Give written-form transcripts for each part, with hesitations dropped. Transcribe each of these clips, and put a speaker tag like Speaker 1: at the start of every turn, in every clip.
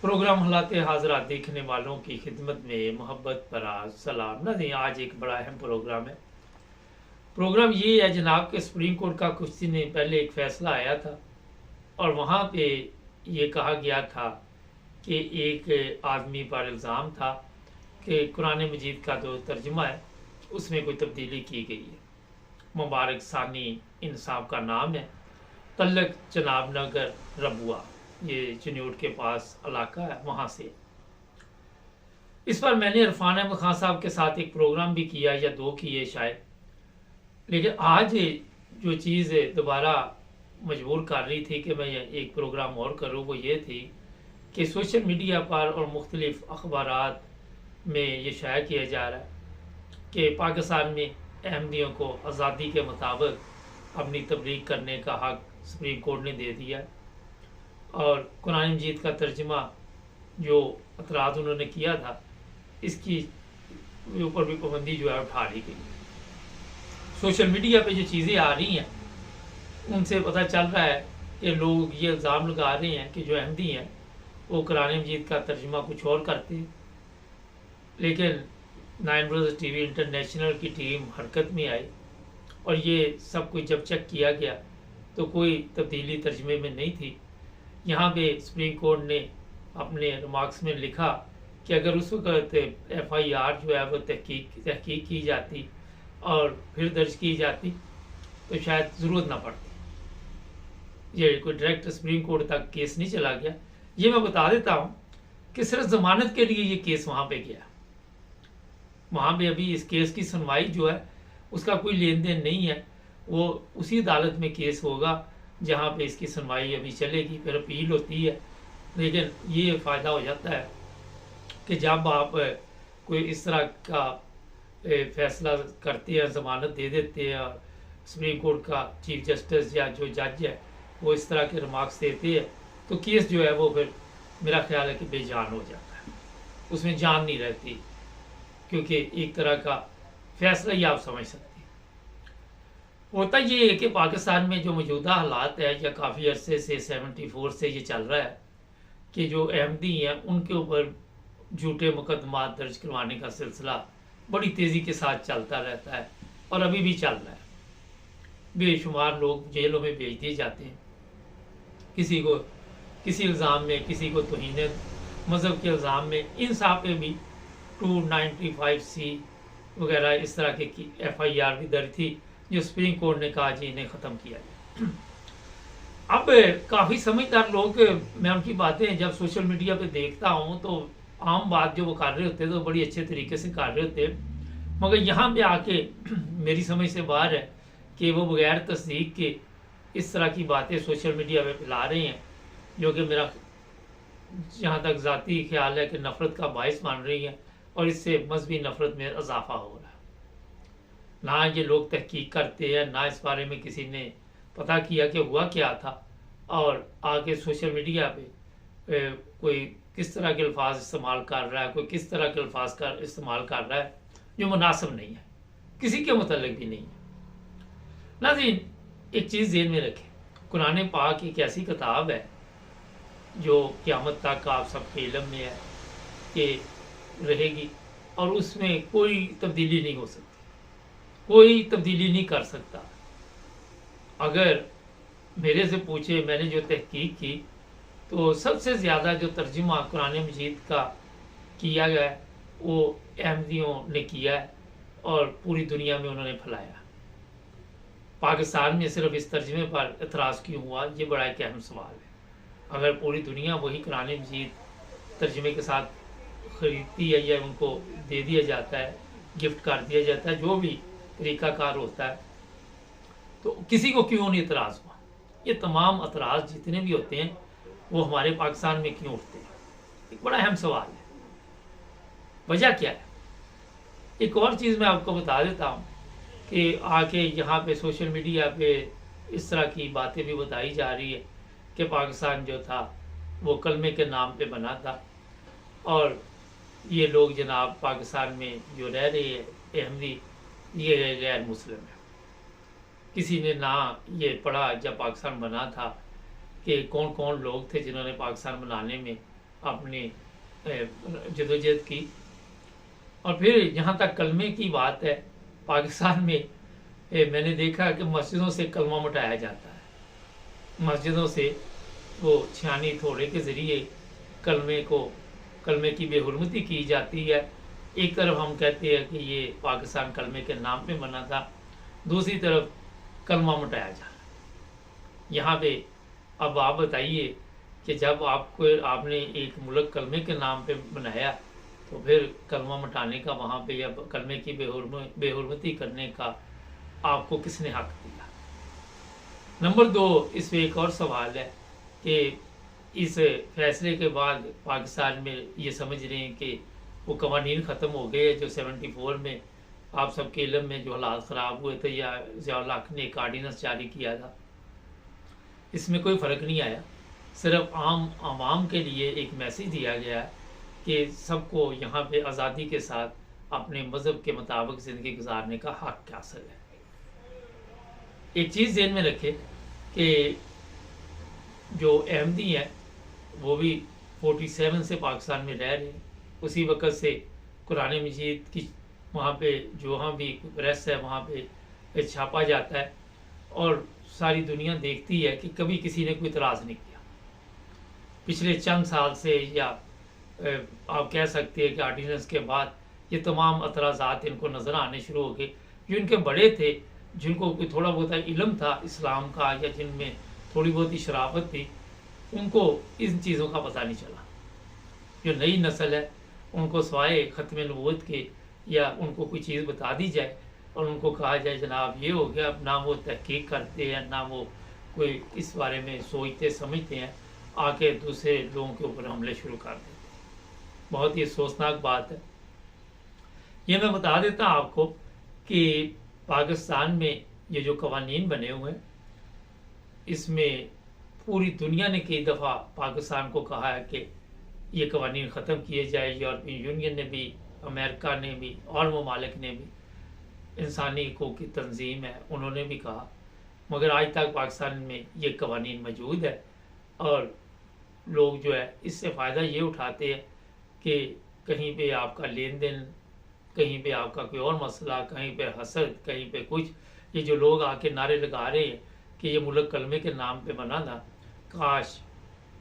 Speaker 1: Programme हालात हाज़रात देखने वालों की खिदमत में मोहब्बत भरा सलाम। नहीं, आज एक बड़ा अहम प्रोग्राम है। प्रोग्राम ये है जनाब के सुप्रीम कोर्ट का कुछ दिन पहले एक फ़ैसला आया था और वहाँ पे ये कहा गया था कि एक आदमी पर इल्ज़ाम था कि कुरान मजीद का जो तर्जुमा है उसमें कोई तब्दीली की गई है। मुबारक सानी इंसाफ का नाम है, तल्लक जनाब नगर रबुआ, ये चन्योट के पास इलाका है, वहाँ से। इस पर मैंने इरफान अहमद खान साहब के साथ एक प्रोग्राम भी किया या दो किए शायद, लेकिन आज जो चीज़ दोबारा मजबूर कर रही थी कि मैं एक प्रोग्राम और करूँ वो ये थी कि सोशल मीडिया पर और मुख्तलिफ अखबारात में ये शाया किया जा रहा है कि पाकिस्तान में अहमदियों को आज़ादी के मुताबिक अपनी तबलीग करने का हक सुप्रीम कोर्ट ने दे दिया है और कुरान मजीद का तर्जुमा जो एतराज़ उन्होंने किया था इसकी ऊपर भी पाबंदी जो है उठा ली गई। सोशल मीडिया पे जो चीज़ें आ रही हैं उनसे पता चल रहा है कि लोग ये इल्ज़ाम लगा रहे हैं कि जो अहमदी हैं वो कुरान मजीद का तर्जुमा कुछ और करते हैं, लेकिन 9 ब्रदर्स टीवी इंटरनेशनल की टीम हरकत में आई और ये सब कुछ जब चेक किया गया तो कोई तब्दीली तर्जमे में नहीं थी। यहाँ पे सुप्रीम कोर्ट ने अपने रिमार्क्स में लिखा कि अगर उस वक्त FIR जो है वो तहकीक की जाती और फिर दर्ज की जाती तो शायद ज़रूरत ना पड़ती। ये कोई डायरेक्ट सुप्रीम कोर्ट तक केस नहीं चला गया। ये मैं बता देता हूँ कि सिर्फ ज़मानत के लिए ये केस वहाँ पे गया। वहाँ पे अभी इस केस की सुनवाई जो है उसका कोई लेन देन नहीं है, वो उसी अदालत में केस होगा जहाँ पे इसकी सुनवाई अभी चलेगी, फिर अपील होती है। लेकिन ये फ़ायदा हो जाता है कि जब आप कोई इस तरह का फैसला करते हैं, ज़मानत दे देते हैं और सुप्रीम कोर्ट का चीफ जस्टिस या जो जज है वो इस तरह के रिमार्क्स देते हैं तो केस जो है वो फिर मेरा ख्याल है कि बेजान हो जाता है, उसमें जान नहीं रहती, क्योंकि एक तरह का फैसला ही आप समझ सकते हैं। होता ये है कि पाकिस्तान में जो मौजूदा हालात है या काफ़ी अरसे से 74 से ये चल रहा है कि जो अहमदी हैं उनके ऊपर झूठे मुकदमा दर्ज करवाने का सिलसिला बड़ी तेज़ी के साथ चलता रहता है और अभी भी चल रहा है। बेशुमार लोग जेलों में भेज दिए जाते हैं, किसी को किसी इल्ज़ाम में, किसी को तौहीन मज़हब के इल्ज़ाम में। इंसाफ पे भी 295C वगैरह इस तरह की FIR भी दर्ज थी जो सुप्रीम कोर्ट ने कहा जी इन्हें ख़त्म किया जाए। अब काफ़ी समझदार लोग, मैं उनकी बातें जब सोशल मीडिया पे देखता हूँ तो आम बात जो वो कर रहे होते तो बड़ी अच्छे तरीके से कर रहे होते, मगर यहाँ पे आके मेरी समझ से बाहर है कि वो बगैर तस्दीक के इस तरह की बातें सोशल मीडिया पे फैला रहे हैं जो कि मेरा जहाँ तक ज़ाती ख्याल है कि नफ़रत का बायस बन रही है और इससे मजहबी नफ़रत में इजाफा हो रहा है। ना ये लोग तहकीक करते हैं, ना इस बारे में किसी ने पता किया कि हुआ क्या था और आके सोशल मीडिया पे कोई किस तरह के अल्फाज इस्तेमाल कर रहा है, कोई किस तरह के अल्फाज का इस्तेमाल कर रहा है जो मुनासिब नहीं है, किसी के मुतल्लिक भी नहीं है। नाज़रीन, एक चीज़ ज़हन में रखें, कुरान पाक एक ऐसी किताब है जो क़यामत तक आप सबके इल्म में है कि रहेगी और उसमें कोई तब्दीली नहीं हो सकती, कोई तब्दीली नहीं कर सकता। अगर मेरे से पूछे, मैंने जो तहकीक की तो सबसे ज़्यादा जो तर्जुमा कुरान मजीद का किया गया है वो अहमदियों ने किया है और पूरी दुनिया में उन्होंने फैलाया। पाकिस्तान में सिर्फ इस तर्जुमे पर एतराज़ क्यों हुआ, ये बड़ा एक अहम सवाल है। अगर पूरी दुनिया वही कुरान मजीद तर्जुमे के साथ ख़रीदती है या उनको दे दिया जाता है, गिफ्ट कर दिया जाता है, जो भी तरीक़ाकार होता है, तो किसी को क्यों नहीं एतराज़ हुआ। ये तमाम एतराज़ जितने भी होते हैं वो हमारे पाकिस्तान में क्यों उठते हैं, एक बड़ा अहम सवाल है। वजह क्या है? एक और चीज़ मैं आपको बता देता हूँ कि आके यहाँ पे सोशल मीडिया पे इस तरह की बातें भी बताई जा रही है कि पाकिस्तान जो था वो कलमे के नाम पे बना था और ये लोग जनाब पाकिस्तान में जो रह रहे हैं अहमदी, ये गैर मुस्लिम है। किसी ने ना ये पढ़ा जब पाकिस्तान बना था कि कौन कौन लोग थे जिन्होंने पाकिस्तान बनाने में अपनी जदोजहद की। और फिर जहाँ तक कलमे की बात है, पाकिस्तान में मैंने देखा कि मस्जिदों से कलमा मिटाया जाता है। मस्जिदों से वो छियानी थोड़े के ज़रिए कलमे की बेहुरमती की जाती है। एक तरफ हम कहते हैं कि ये पाकिस्तान कलमे के नाम पे बना था, दूसरी तरफ कलमा मिटाया जा रहा है। यहाँ पे अब आप बताइए कि जब आपने एक मुल्क कलमे के नाम पे बनाया, तो फिर कलमा मिटाने का वहाँ पे या कलमे की बेहुरमती करने का आपको किसने हक दिया? नंबर 2, इसमें एक और सवाल है कि इस फैसले के बाद पाकिस्तान में ये समझ रहे हैं कि वो कवानीन ख़त्म हो गए जो 74 में आप सबके इल्म में जो हालात ख़राब हुए थे, या ज़िया-उल हक ने एक आर्डिनेंस जारी किया था। इसमें कोई फ़र्क नहीं आया, सिर्फ आवाम के लिए एक मैसेज दिया गया है कि सबको यहाँ पे आज़ादी के साथ अपने मज़हब के मुताबिक ज़िंदगी गुजारने का हक हासिल है। एक चीज़ ध्यान में रखें कि जो अहमदी हैं वो भी 47 से पाकिस्तान में रह रहे हैं। उसी वक़्त से कुरान मजीद की वहाँ पे जहाँ भी प्रेस है वहाँ पे छापा जाता है, और सारी दुनिया देखती है कि कभी किसी ने कोई इतराज़ नहीं किया। पिछले चंद साल से, या आप कह सकते हैं कि आर्डिनेंस के बाद, ये तमाम एतराज़ात इनको नज़र आने शुरू हो गए। जो इनके बड़े थे, जिनको कोई थोड़ा बहुत इल्म था इस्लाम का, या जिनमें थोड़ी बहुत ही शराफत थी, उनको इन चीज़ों का पता नहीं चला। जो नई नस्ल है उनको सवाए ख़त्म नबूवत के, या उनको कोई चीज़ बता दी जाए और उनको कहा जाए जनाब ये हो गया, अब ना वो तहकीक करते हैं, ना वो कोई इस बारे में सोचते समझते हैं, आके दूसरे लोगों के ऊपर हमले शुरू कर देते हैं। बहुत ही अफसोसनाक बात है। ये मैं बता देता आपको कि पाकिस्तान में ये जो कवानीन बने हुए हैं, इसमें पूरी दुनिया ने कई दफ़ा पाकिस्तान को कहा है कि ये कवानीन ख़त्म किए जाए। यूरोपियन यूनियन ने भी, अमेरिका ने भी, और ममालिक ने भी, इंसानी हकूक़ की तंजीम है, उन्होंने भी कहा, मगर आज तक पाकिस्तान में ये कवानीन मौजूद है। और लोग जो है इससे फ़ायदा ये उठाते हैं कि कहीं पे आपका लेन देन, कहीं पे आपका कोई और मसला, कहीं पे हसद, कहीं पे कुछ, ये जो लोग आके नारे लगा रहे हैं कि ये मुल्क कलमे के नाम पे बना था, काश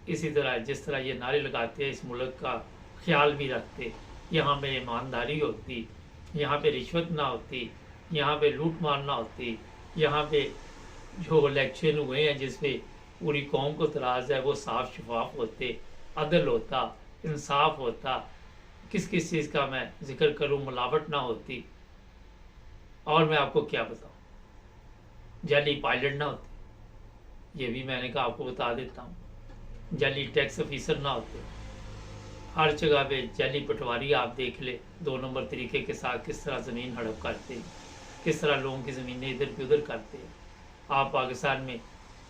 Speaker 1: इसी तरह जिस तरह ये नारे लगाते हैं इस मुल्क का ख्याल भी रखते, यहाँ पे ईमानदारी होती, यहाँ पे रिश्वत ना होती, यहाँ पे लूट मार ना होती, यहाँ पे जो इलेक्शन हुए हैं जिसपे पूरी कौम को तराज है वो साफ शफाफ होते, अदल होता, इंसाफ होता, किस किस चीज़ का मैं जिक्र करूँ, मिलावट ना होती, और मैं आपको क्या बताऊँ, जाली पायलट ना होती, ये भी मैंने कहा आपको बता देता हूँ, जाली टैक्स ऑफिसर ना होते, हर जगह पे जाली पटवारी आप देख ले 2 नंबर तरीके के साथ किस तरह ज़मीन हड़प करते हैं, किस तरह लोगों की ज़मीनें इधर पे उधर करते हैं। आप पाकिस्तान में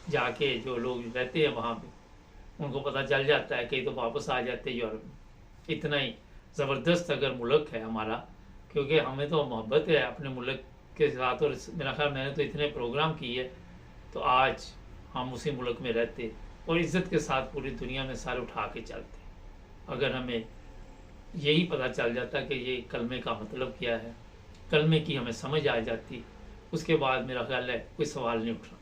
Speaker 1: जाके जो लोग रहते हैं वहाँ पे उनको पता चल जाता है, कई तो वापस आ जाते हैं यूरोप में। इतना ही ज़बरदस्त अगर मुल्क है हमारा, क्योंकि हमें तो मोहब्बत है अपने मुल्क के साथ, और मेरा ख्याल मैंने तो इतने प्रोग्राम किए, तो आज हम उसी मुल्क में रहते और इज़्ज़त के साथ पूरी दुनिया में सारे उठा के चलते। अगर हमें यही पता चल जाता कि ये कलमे का मतलब क्या है, कलमे की हमें समझ आ जाती, उसके बाद मेरा ख्याल है कोई सवाल नहीं उठ रहा था।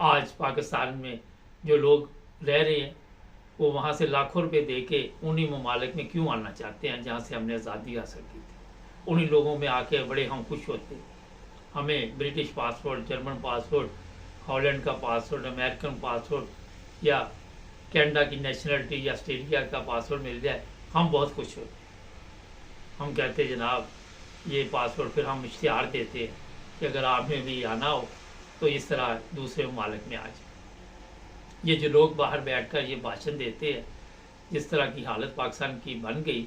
Speaker 1: आज पाकिस्तान में जो लोग रह रहे हैं वो वहाँ से लाखों रुपए दे के उन्हीं ममालिक में क्यों आना चाहते हैं जहाँ से हमने आज़ादी हासिल की थी। उन्हीं लोगों में आके बड़े हम खुश होते, हमें British passport, German passport, Holland का पासपोर्ट, अमेरिकन पासपोर्ट, या कनाडा की नेशनलिटी, या ऑस्ट्रेलिया का पासपोर्ट मिल जाए, हम बहुत खुश होते। हम कहते जनाब ये पासपोर्ट, फिर हम इश्तिहार देते हैं कि अगर आपने भी आना हो तो इस तरह दूसरे ममालिक में आ जाए। ये जो लोग बाहर बैठकर ये भाषण देते हैं, जिस तरह की हालत पाकिस्तान की बन गई,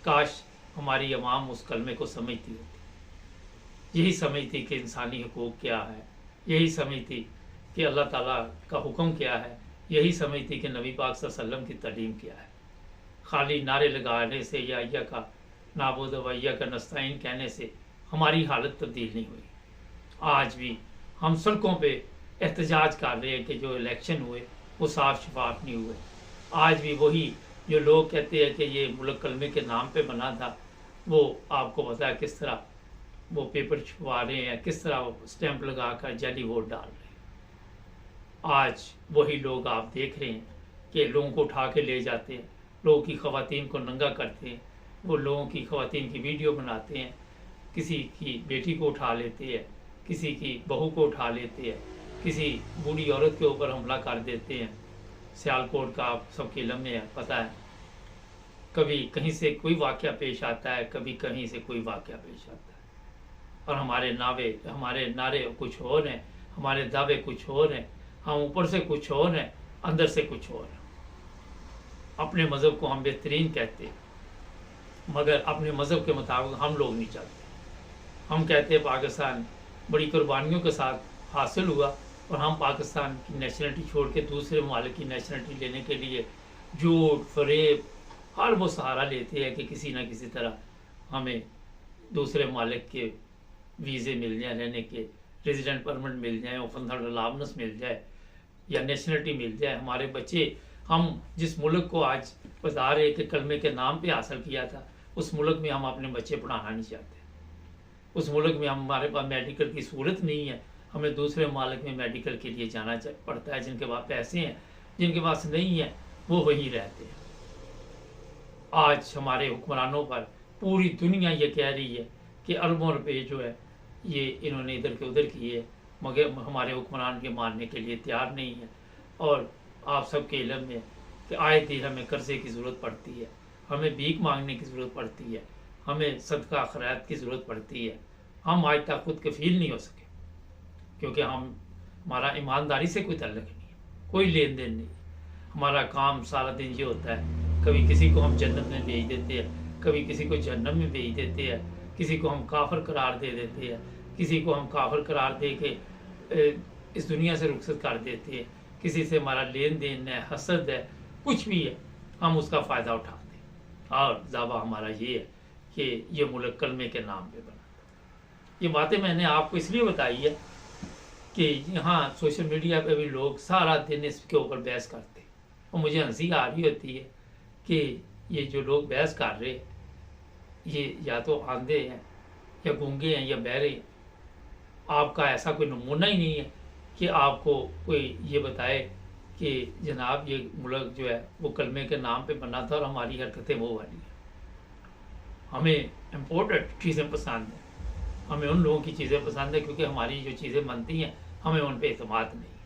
Speaker 1: काश हमारी अवाम उस कलमे को समझती होती, यही समझती कि इंसानी हकूक़ क्या है, यही समझती कि अल्लाह ताला का हुक्म क्या है, यही समझती कि नबी पाक सल्लल्लाहु अलैहि वसल्लम की तालीम क्या है। खाली नारे लगाने से या अय्या का नाबुद व अय्या का नस्ताइन कहने से हमारी हालत तब्दील नहीं हुई। आज भी हम सड़कों पे एहतजाज कर रहे हैं कि जो इलेक्शन हुए वो साफ शफाफ नहीं हुए, आज भी वही जो लोग कहते हैं कि ये मुल्क कलमे के नाम पे बना था, वो आपको पता है किस तरह वो पेपर छुपवा रहे हैं, किस तरह वो स्टैंप लगा कर जाली वोट डाल रहे हैं। आज वही लोग आप देख रहे हैं कि लोगों को उठा के ले जाते हैं, लोगों की ख़वातीन को नंगा करते हैं, वो लोगों की ख़वातीन की वीडियो बनाते हैं, किसी की बेटी को उठा लेते हैं, किसी की बहू को उठा लेते हैं, किसी बूढ़ी औरत के ऊपर हमला कर देते हैं। सियालकोट का आप सबके इल्म में पता है, कभी कहीं से कोई वाक़या पेश आता है, कभी कहीं से कोई वाक़या पेश आता है, और हमारे नारे कुछ और हैं, हमारे दावे कुछ और हैं, हम ऊपर से कुछ और हैं, अंदर से कुछ और हैं। अपने मज़हब को हम बेहतरीन कहते हैं, मगर अपने मज़हब के मुताबिक हम लोग नहीं चलते। हम कहते हैं पाकिस्तान बड़ी कुर्बानियों के साथ हासिल हुआ, और हम पाकिस्तान की नेशनलिटी छोड़ के दूसरे ममालिक की नेशनलिटी लेने के लिए झूठ फरेब हर वो सहारा लेते हैं कि किसी न किसी तरह हमें दूसरे ममालिक के वीज़े मिल जाए, रहने के रेजिडेंट परमिट मिल जाए, ओपन अलाउंस मिल जाए, या नेशनलिटी मिल जाए। हमारे बच्चे, हम जिस मुल्क को आज बता रहे कि कलमे के नाम पे हासिल किया था, उस मुल्क में हम अपने बच्चे पढ़ाना नहीं चाहते। उस मुल्क में हमारे पास मेडिकल की सूरत नहीं है, हमें दूसरे मुल्क में मेडिकल के लिए जाना पड़ता है। जिनके पास पैसे हैं, जिनके पास नहीं है, वो वहीं रहते हैं। आज हमारे हुक्मरानों पर पूरी दुनिया ये कह रही है कि अरबों रुपये जो है ये इन्होंने इधर के उधर किए, मगर हमारे हुक्मरान के मानने के लिए तैयार नहीं है। और आप सबके इल्म में कि आए दिन हमें कर्जे की ज़रूरत पड़ती है, हमें भीख मांगने की ज़रूरत पड़ती है, हमें सदका खैरात की ज़रूरत पड़ती है। हम आज तक खुद कफील नहीं हो सके, क्योंकि हमारा ईमानदारी से कोई ताल्लुक़ नहीं है, कोई लेन देन नहीं। हमारा काम सारा दिन ये होता है, कभी किसी को हम जन्नत में भेज देते हैं, कभी किसी को जहन्नम में भेज देते हैं, किसी को हम काफिर करार दे देते हैं, किसी को हम काफिर करार दे के इस दुनिया से रुखसत कर देते हैं। किसी से हमारा लेन देन है, हसद है, कुछ भी है, हम उसका फ़ायदा उठाते हैं। और दावा हमारा ये है कि ये मुल्क कलमे के नाम पे बना। ये बातें मैंने आपको इसलिए बताई है कि यहाँ सोशल मीडिया पे भी लोग सारा दिन इसके ऊपर बहस करते हैं, और मुझे हंसी आ रही होती है कि ये जो लोग बहस कर रहे हैं, ये या तो आंधे हैं, या गूंगे हैं, या बहरे हैं। आपका ऐसा कोई नमूना ही नहीं है कि आपको कोई ये बताए कि जनाब ये मुल्क जो है वो कलमे के नाम पे बना था और हमारी हरकतें वो वाली हैं। हमें इम्पोर्टेड चीज़ें पसंद हैं, हमें उन लोगों की चीज़ें पसंद है क्योंकि हमारी जो चीज़ें बनती हैं हमें उन पर एतमाद नहीं है।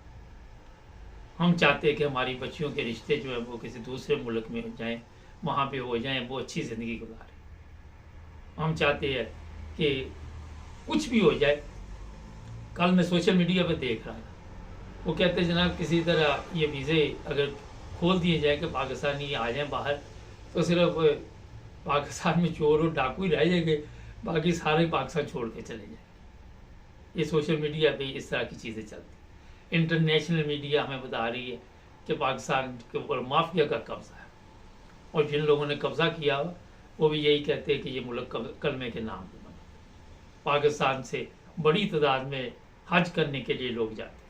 Speaker 1: हम चाहते हैं कि हमारी बच्चियों के रिश्ते जो है वो किसी दूसरे मुल्क में हो जाएं, वहाँ पे हो जाएं, वो अच्छी ज़िंदगी गुजारें। हम चाहते हैं कि कुछ भी हो जाए। कल मैं सोशल मीडिया पे देख रहा था, वो कहते हैं जनाब किसी तरह ये वीज़े अगर खोल दिए जाए कि पाकिस्तानी आ जाएं बाहर, तो सिर्फ पाकिस्तान में चोर और डाकू ही रह जाएंगे, बाकी सारे पाकिस्तान छोड़ के चले जाएंगे। ये सोशल मीडिया पे इस तरह की चीज़ें चलती। इंटरनेशनल मीडिया हमें बता रही है कि पाकिस्तान के ऊपर माफिया का कब्ज़ा है, और जिन लोगों ने कब्ज़ा किया वो भी यही कहते हैं कि ये मुल्क कलमे के नाम पर बना। पाकिस्तान से बड़ी तादाद में हज करने के लिए लोग जाते हैं,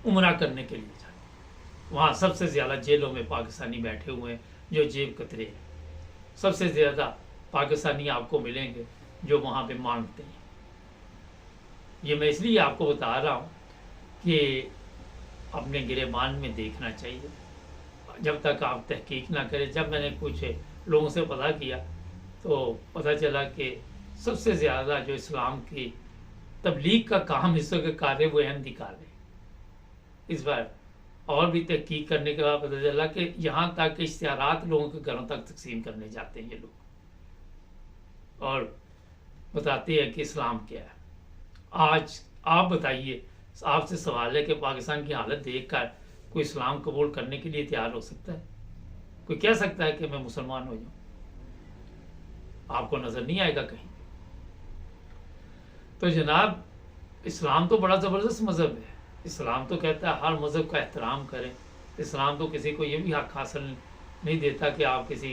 Speaker 1: उम्रा करने के लिए जाते हैं। वहाँ सबसे ज़्यादा जेलों में पाकिस्तानी बैठे हुए हैं जो जेब कतरे हैं। सबसे ज़्यादा पाकिस्तानी आपको मिलेंगे जो वहाँ पे मांगते हैं। ये मैं इसलिए आपको बता रहा हूँ कि अपने गिरेबान में देखना चाहिए, जब तक आप तहकीक ना करें। जब मैंने कुछ लोगों से पता किया तो पता चला कि सबसे ज़्यादा जो इस्लाम की तबलीग का काम इस वक्त कर रहे वो अहमदी कर रहे। इस बार और भी तहकीक करने के बाद पता चला कि यहाँ तक कि इश्तिहारात लोगों के घरों तक तकसीम करने जाते हैं ये लोग, और बताते हैं कि इस्लाम क्या है। आज आप बताइए, आपसे सवाल है कि पाकिस्तान की हालत देखकर कोई इस्लाम कबूल करने के लिए तैयार हो सकता है? कोई कह सकता है कि मैं मुसलमान हो जाऊं? आपको नजर नहीं आएगा कहीं। तो जनाब इस्लाम तो बड़ा ज़बरदस्त मज़हब है। इस्लाम तो कहता है हर मज़हब का एहतराम करें। इस्लाम तो किसी को ये भी हक हासिल नहीं देता कि आप किसी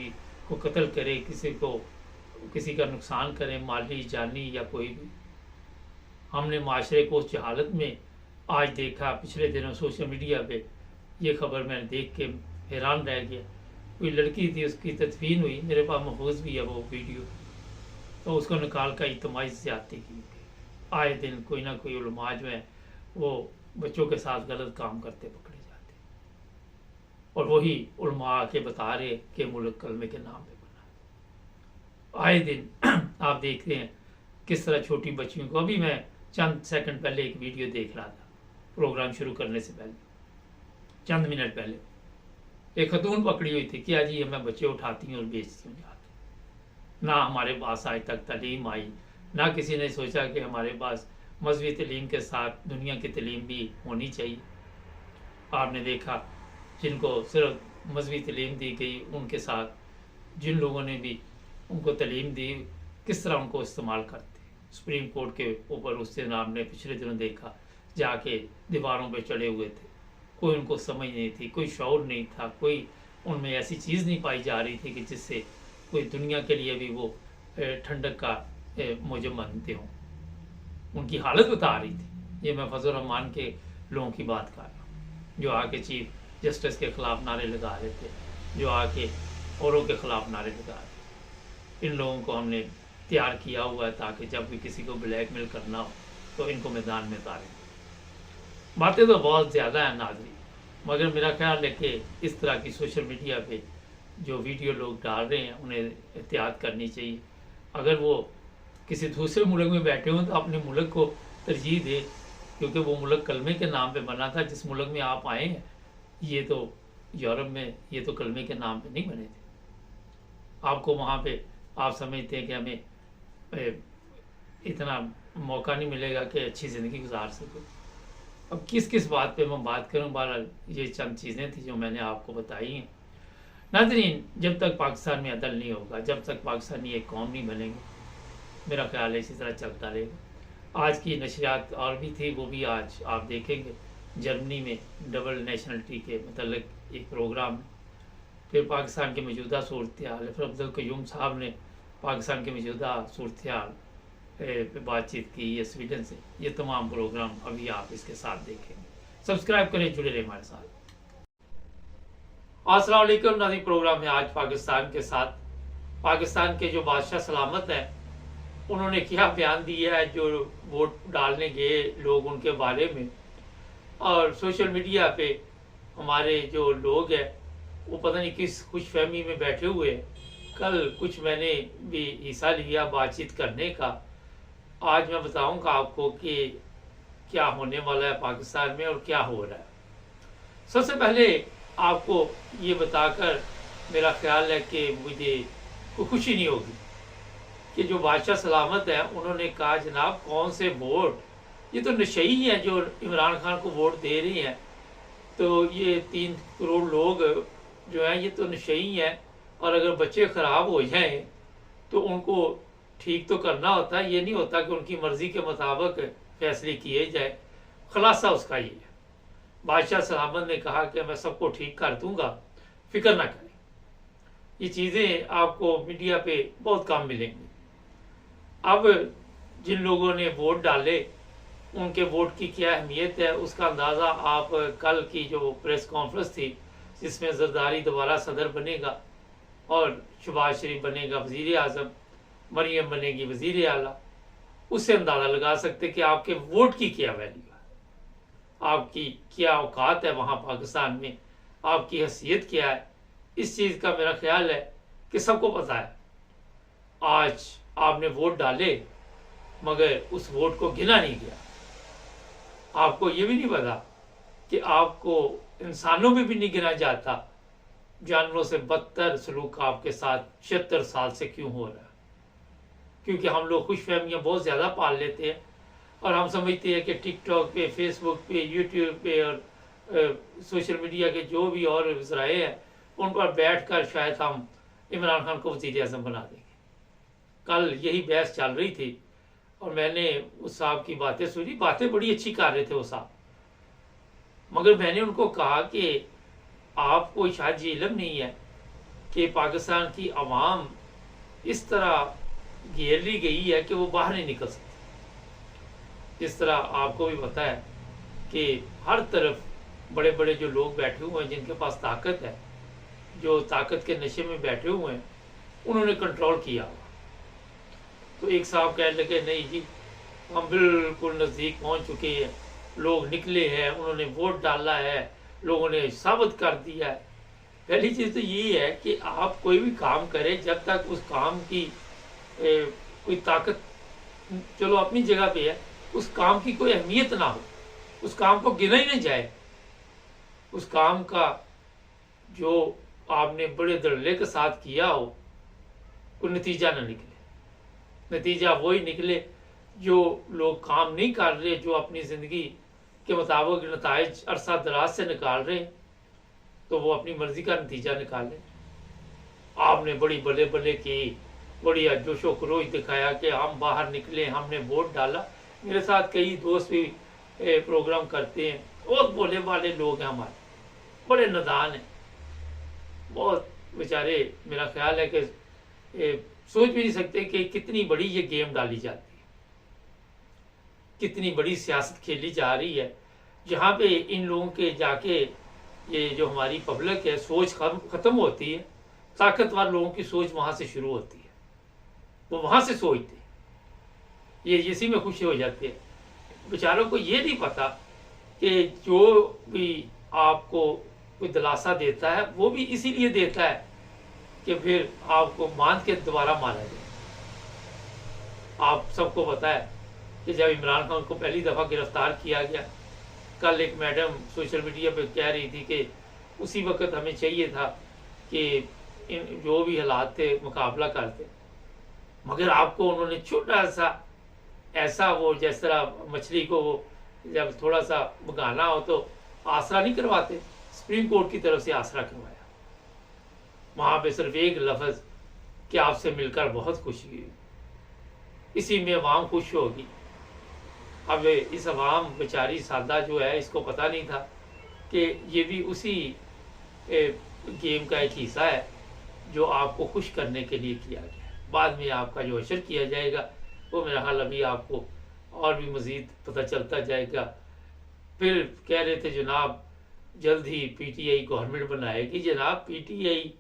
Speaker 1: को कत्ल करें, किसी का नुकसान करें, माली जानी या कोई भी। हमने माशरे को उस जहालत में आज देखा। पिछले दिनों सोशल मीडिया पे ये खबर मैंने देख के हैरान रह गया। कोई लड़की थी, उसकी तदफीन हुई, मेरे पास महफूज भी है वो वीडियो, तो उसको निकाल कर इज्तमाही ज़्यादती की। आए दिन कोई ना कोई उलमा जो है वो बच्चों के साथ गलत काम करते पकड़े जाते, और वही उलमा आके बता रहे कि मुल्क कलमे के नाम पे बना। आए दिन आप देखते हैं किस तरह छोटी बच्चियों को। अभी मैं चंद सेकंड पहले एक वीडियो देख रहा था, प्रोग्राम शुरू करने से पहले, चंद मिनट पहले, एक खतून पकड़ी हुई थी, क्या जी मैं बच्चे उठाती हूँ और बेचती हूँ जाके। ना हमारे पास आज तक तालीम आई, ना किसी ने सोचा कि हमारे पास मजहबी तलीम के साथ दुनिया की तलीम भी होनी चाहिए। आपने देखा जिनको सिर्फ मजहबी तलीम दी गई, उनके साथ जिन लोगों ने भी उनको तलीम दी, किस तरह उनको इस्तेमाल करते। सुप्रीम कोर्ट के ऊपर उस दिन आपने पिछले दिनों देखा, जाके दीवारों पे चढ़े हुए थे, कोई उनको समझ नहीं थी, कोई शौर नहीं था, कोई उनमें ऐसी चीज़ नहीं पाई जा रही थी कि जिससे कोई दुनिया के लिए भी वो ठंडक का मौजब मानते हों। उनकी हालत बता रही थी। ये मैं फजल रहमान के लोगों की बात कर रहा हूँ, जो आके चीफ जस्टिस के खिलाफ नारे लगा रहे थे, जो आके औरों के खिलाफ नारे लगा रहे। इन लोगों को हमने तैयार किया हुआ है ताकि जब भी किसी को ब्लैकमेल करना हो तो इनको मैदान में उतारें। बातें तो बहुत ज़्यादा हैं नाज़रीन, मगर मेरा ख्याल है कि इस तरह की सोशल मीडिया पे जो वीडियो लोग डाल रहे हैं उन्हें एहतियात करनी चाहिए। अगर वो किसी दूसरे मुल्क में बैठे हों तो अपने मुल्क को तरजीह दे, क्योंकि वो मुल्क कलमे के नाम पे बना था। जिस मुल्क में आप आए हैं, ये तो यूरोप में, ये तो कलमे के नाम पे नहीं बने थे। आपको वहाँ पे आप समझते हैं कि हमें इतना मौका नहीं मिलेगा कि अच्छी ज़िंदगी गुजार सको। अब किस किस बात पे मैं बात करूं, बहरहाल ये चंद चीज़ें थी जो मैंने आपको बताई हैं। नाज़रीन, जब तक पाकिस्तान में अदल नहीं होगा, जब तक पाकिस्तानी एक कौम नहीं बनेंगे, मेरा ख्याल है इसी तरह चलता रहेगा। आज की नशरियात और भी थी, वो भी आज आप देखेंगे। जर्मनी में डबल नेशनलिटी के मतलब एक प्रोग्राम है, फिर पाकिस्तान के मौजूदा सूरत हाल है, फिर अब्दुल कयूम साहब ने पाकिस्तान के मौजूदा सूरत हाल पे बातचीत की है स्वीडन से। ये तमाम प्रोग्राम अभी आप इसके साथ देखेंगे। सब्सक्राइब करें, जुड़े रहे हमारे साथ। अस्सलाम वालेकुम नाज़रीन, प्रोग्राम है आज पाकिस्तान के साथ। पाकिस्तान के जो बादशाह सलामत हैं, उन्होंने क्या बयान दिया है जो वोट डालने गए लोग उनके बारे में। और सोशल मीडिया पे हमारे जो लोग हैं वो पता नहीं किस खुशफहमी में बैठे हुए हैं। कल कुछ मैंने भी हिस्सा लिया बातचीत करने का। आज मैं बताऊंगा आपको कि क्या होने वाला है पाकिस्तान में और क्या हो रहा है। सबसे पहले आपको ये बताकर मेरा ख्याल है कि मुझे कोई खुशी नहीं होगी कि जो बादशाह सलामत है उन्होंने कहा जनाब कौन से वोट, ये तो नशई हैं जो इमरान खान को वोट दे रही हैं। तो ये 3 करोड़ लोग जो हैं ये तो नशई हैं, और अगर बच्चे ख़राब हो जाएं तो उनको ठीक तो करना होता है, ये नहीं होता कि उनकी मर्ज़ी के मुताबिक फैसले किए जाए। खुलासा उसका ये है। बादशाह सलामत ने कहा कि मैं सबको ठीक कर दूंगा, फिक्र ना करें। ये चीज़ें आपको मीडिया पे बहुत कम मिलेंगी। अब जिन लोगों ने वोट डाले उनके वोट की क्या अहमियत है उसका अंदाज़ा आप कल की जो प्रेस कॉन्फ्रेंस थी जिसमें जरदारी दोबारा सदर बनेगा और शहबाज शरीफ बनेगा वज़ीर आज़म, मरियम बनेगी वज़ीर आला, उससे अंदाज़ा लगा सकते कि आपके वोट की क्या वैल्यू है, आपकी क्या औकात है वहाँ पाकिस्तान में, आपकी हैसियत क्या है। इस चीज़ का मेरा ख्याल है कि सबको पता है। आज आपने वोट डाले मगर उस वोट को गिना नहीं गया। आपको ये भी नहीं पता कि आपको इंसानों में भी नहीं गिना जाता। जानवरों से बदतर सलूक आपके साथ 76 साल से क्यों हो रहा है? क्योंकि हम लोग खुशफहमियाँ बहुत ज़्यादा पाल लेते हैं और हम समझते हैं कि टिकटॉक पे, फेसबुक पे, यूट्यूब पे और सोशल मीडिया के जो भी और ज़राए हैं उन पर बैठ कर शायद हम इमरान खान को वज़ीर आज़म बना देंगे। कल यही बहस चल रही थी और मैंने उस साहब की बातें सुनी। बातें बड़ी अच्छी कर रहे थे वो साहब, मगर मैंने उनको कहा कि आपको शायद ये इल्म नहीं है कि पाकिस्तान की आवाम इस तरह घेर ली गई है कि वो बाहर नहीं निकल सकती। इस तरह आपको भी पता है कि हर तरफ बड़े बड़े जो लोग बैठे हुए हैं जिनके पास ताकत है जो ताकत के नशे में बैठे हुए हैं उन्होंने कंट्रोल किया हुआ। तो एक साहब कहने लगे नहीं जी, हम बिल्कुल नज़दीक पहुंच चुके हैं, लोग निकले हैं, उन्होंने वोट डाला है, लोगों ने साबित कर दिया है। पहली चीज़ तो यही है कि आप कोई भी काम करें, जब तक उस काम की कोई ताकत चलो अपनी जगह पे है, उस काम की कोई अहमियत ना हो, उस काम को गिना ही नहीं जाए, उस काम का जो आपने बड़े धड़ल्ले के साथ किया हो कोई नतीजा ना निकले। नतीजा वही निकले जो लोग काम नहीं कर रहे, जो अपनी ज़िंदगी के मुताबिक नताइज अरसा दराज से निकाल रहे हैं, तो वो अपनी मर्जी का नतीजा निकालें। आपने बड़ी बल्ले बल्ले की, बड़ी जोशो खरोश दिखाया कि हम बाहर निकले, हमने वोट डाला। मेरे साथ कई दोस्त भी प्रोग्राम करते हैं, बहुत बोले वाले लोग हैं हमारे, बड़े नादान हैं, बहुत बेचारे। मेरा ख्याल है कि सोच भी नहीं सकते कि कितनी बड़ी ये गेम डाली जाती है, कितनी बड़ी सियासत खेली जा रही है, जहाँ पे इन लोगों के जाके ये जो हमारी पब्लिक है सोच ख़त्म होती है, ताकतवर लोगों की सोच वहाँ से शुरू होती है, वो वहाँ से सोचते ये इसी में खुशी हो जाती है। बेचारों को ये नहीं पता कि जो भी आपको कोई दिलासा देता है वो भी इसीलिए देता है कि फिर आपको मान के दोबारा मारा जाए। आप सबको पता है कि जब इमरान खान को पहली दफ़ा गिरफ्तार किया गया, कल एक मैडम सोशल मीडिया पे कह रही थी कि उसी वक्त हमें चाहिए था कि जो भी हालात थे मुकाबला करते, मगर आपको उन्होंने छोटा सा ऐसा, वो जिस तरह मछली को वो जब थोड़ा सा भगाना हो तो आसरा नहीं करवाते, सुप्रीम कोर्ट की तरफ से आसरा करवाया। वहाँ पे सिर्फ एक लफ्ज़ कि आपसे मिलकर बहुत खुशी हुई, इसी में अवाम खुश होगी। अब इस अवाम बेचारी सादा जो है, इसको पता नहीं था कि ये भी उसी गेम का एक हिस्सा है जो आपको खुश करने के लिए किया गया। बाद में आपका जो अशर किया जाएगा वो मेरा ख्याल अभी आपको और भी मज़ीद पता चलता जाएगा। फिर कह रहे थे जनाब जल्द ही पीटीआई गवर्नमेंट बनाएगी। जनाब पीटीआई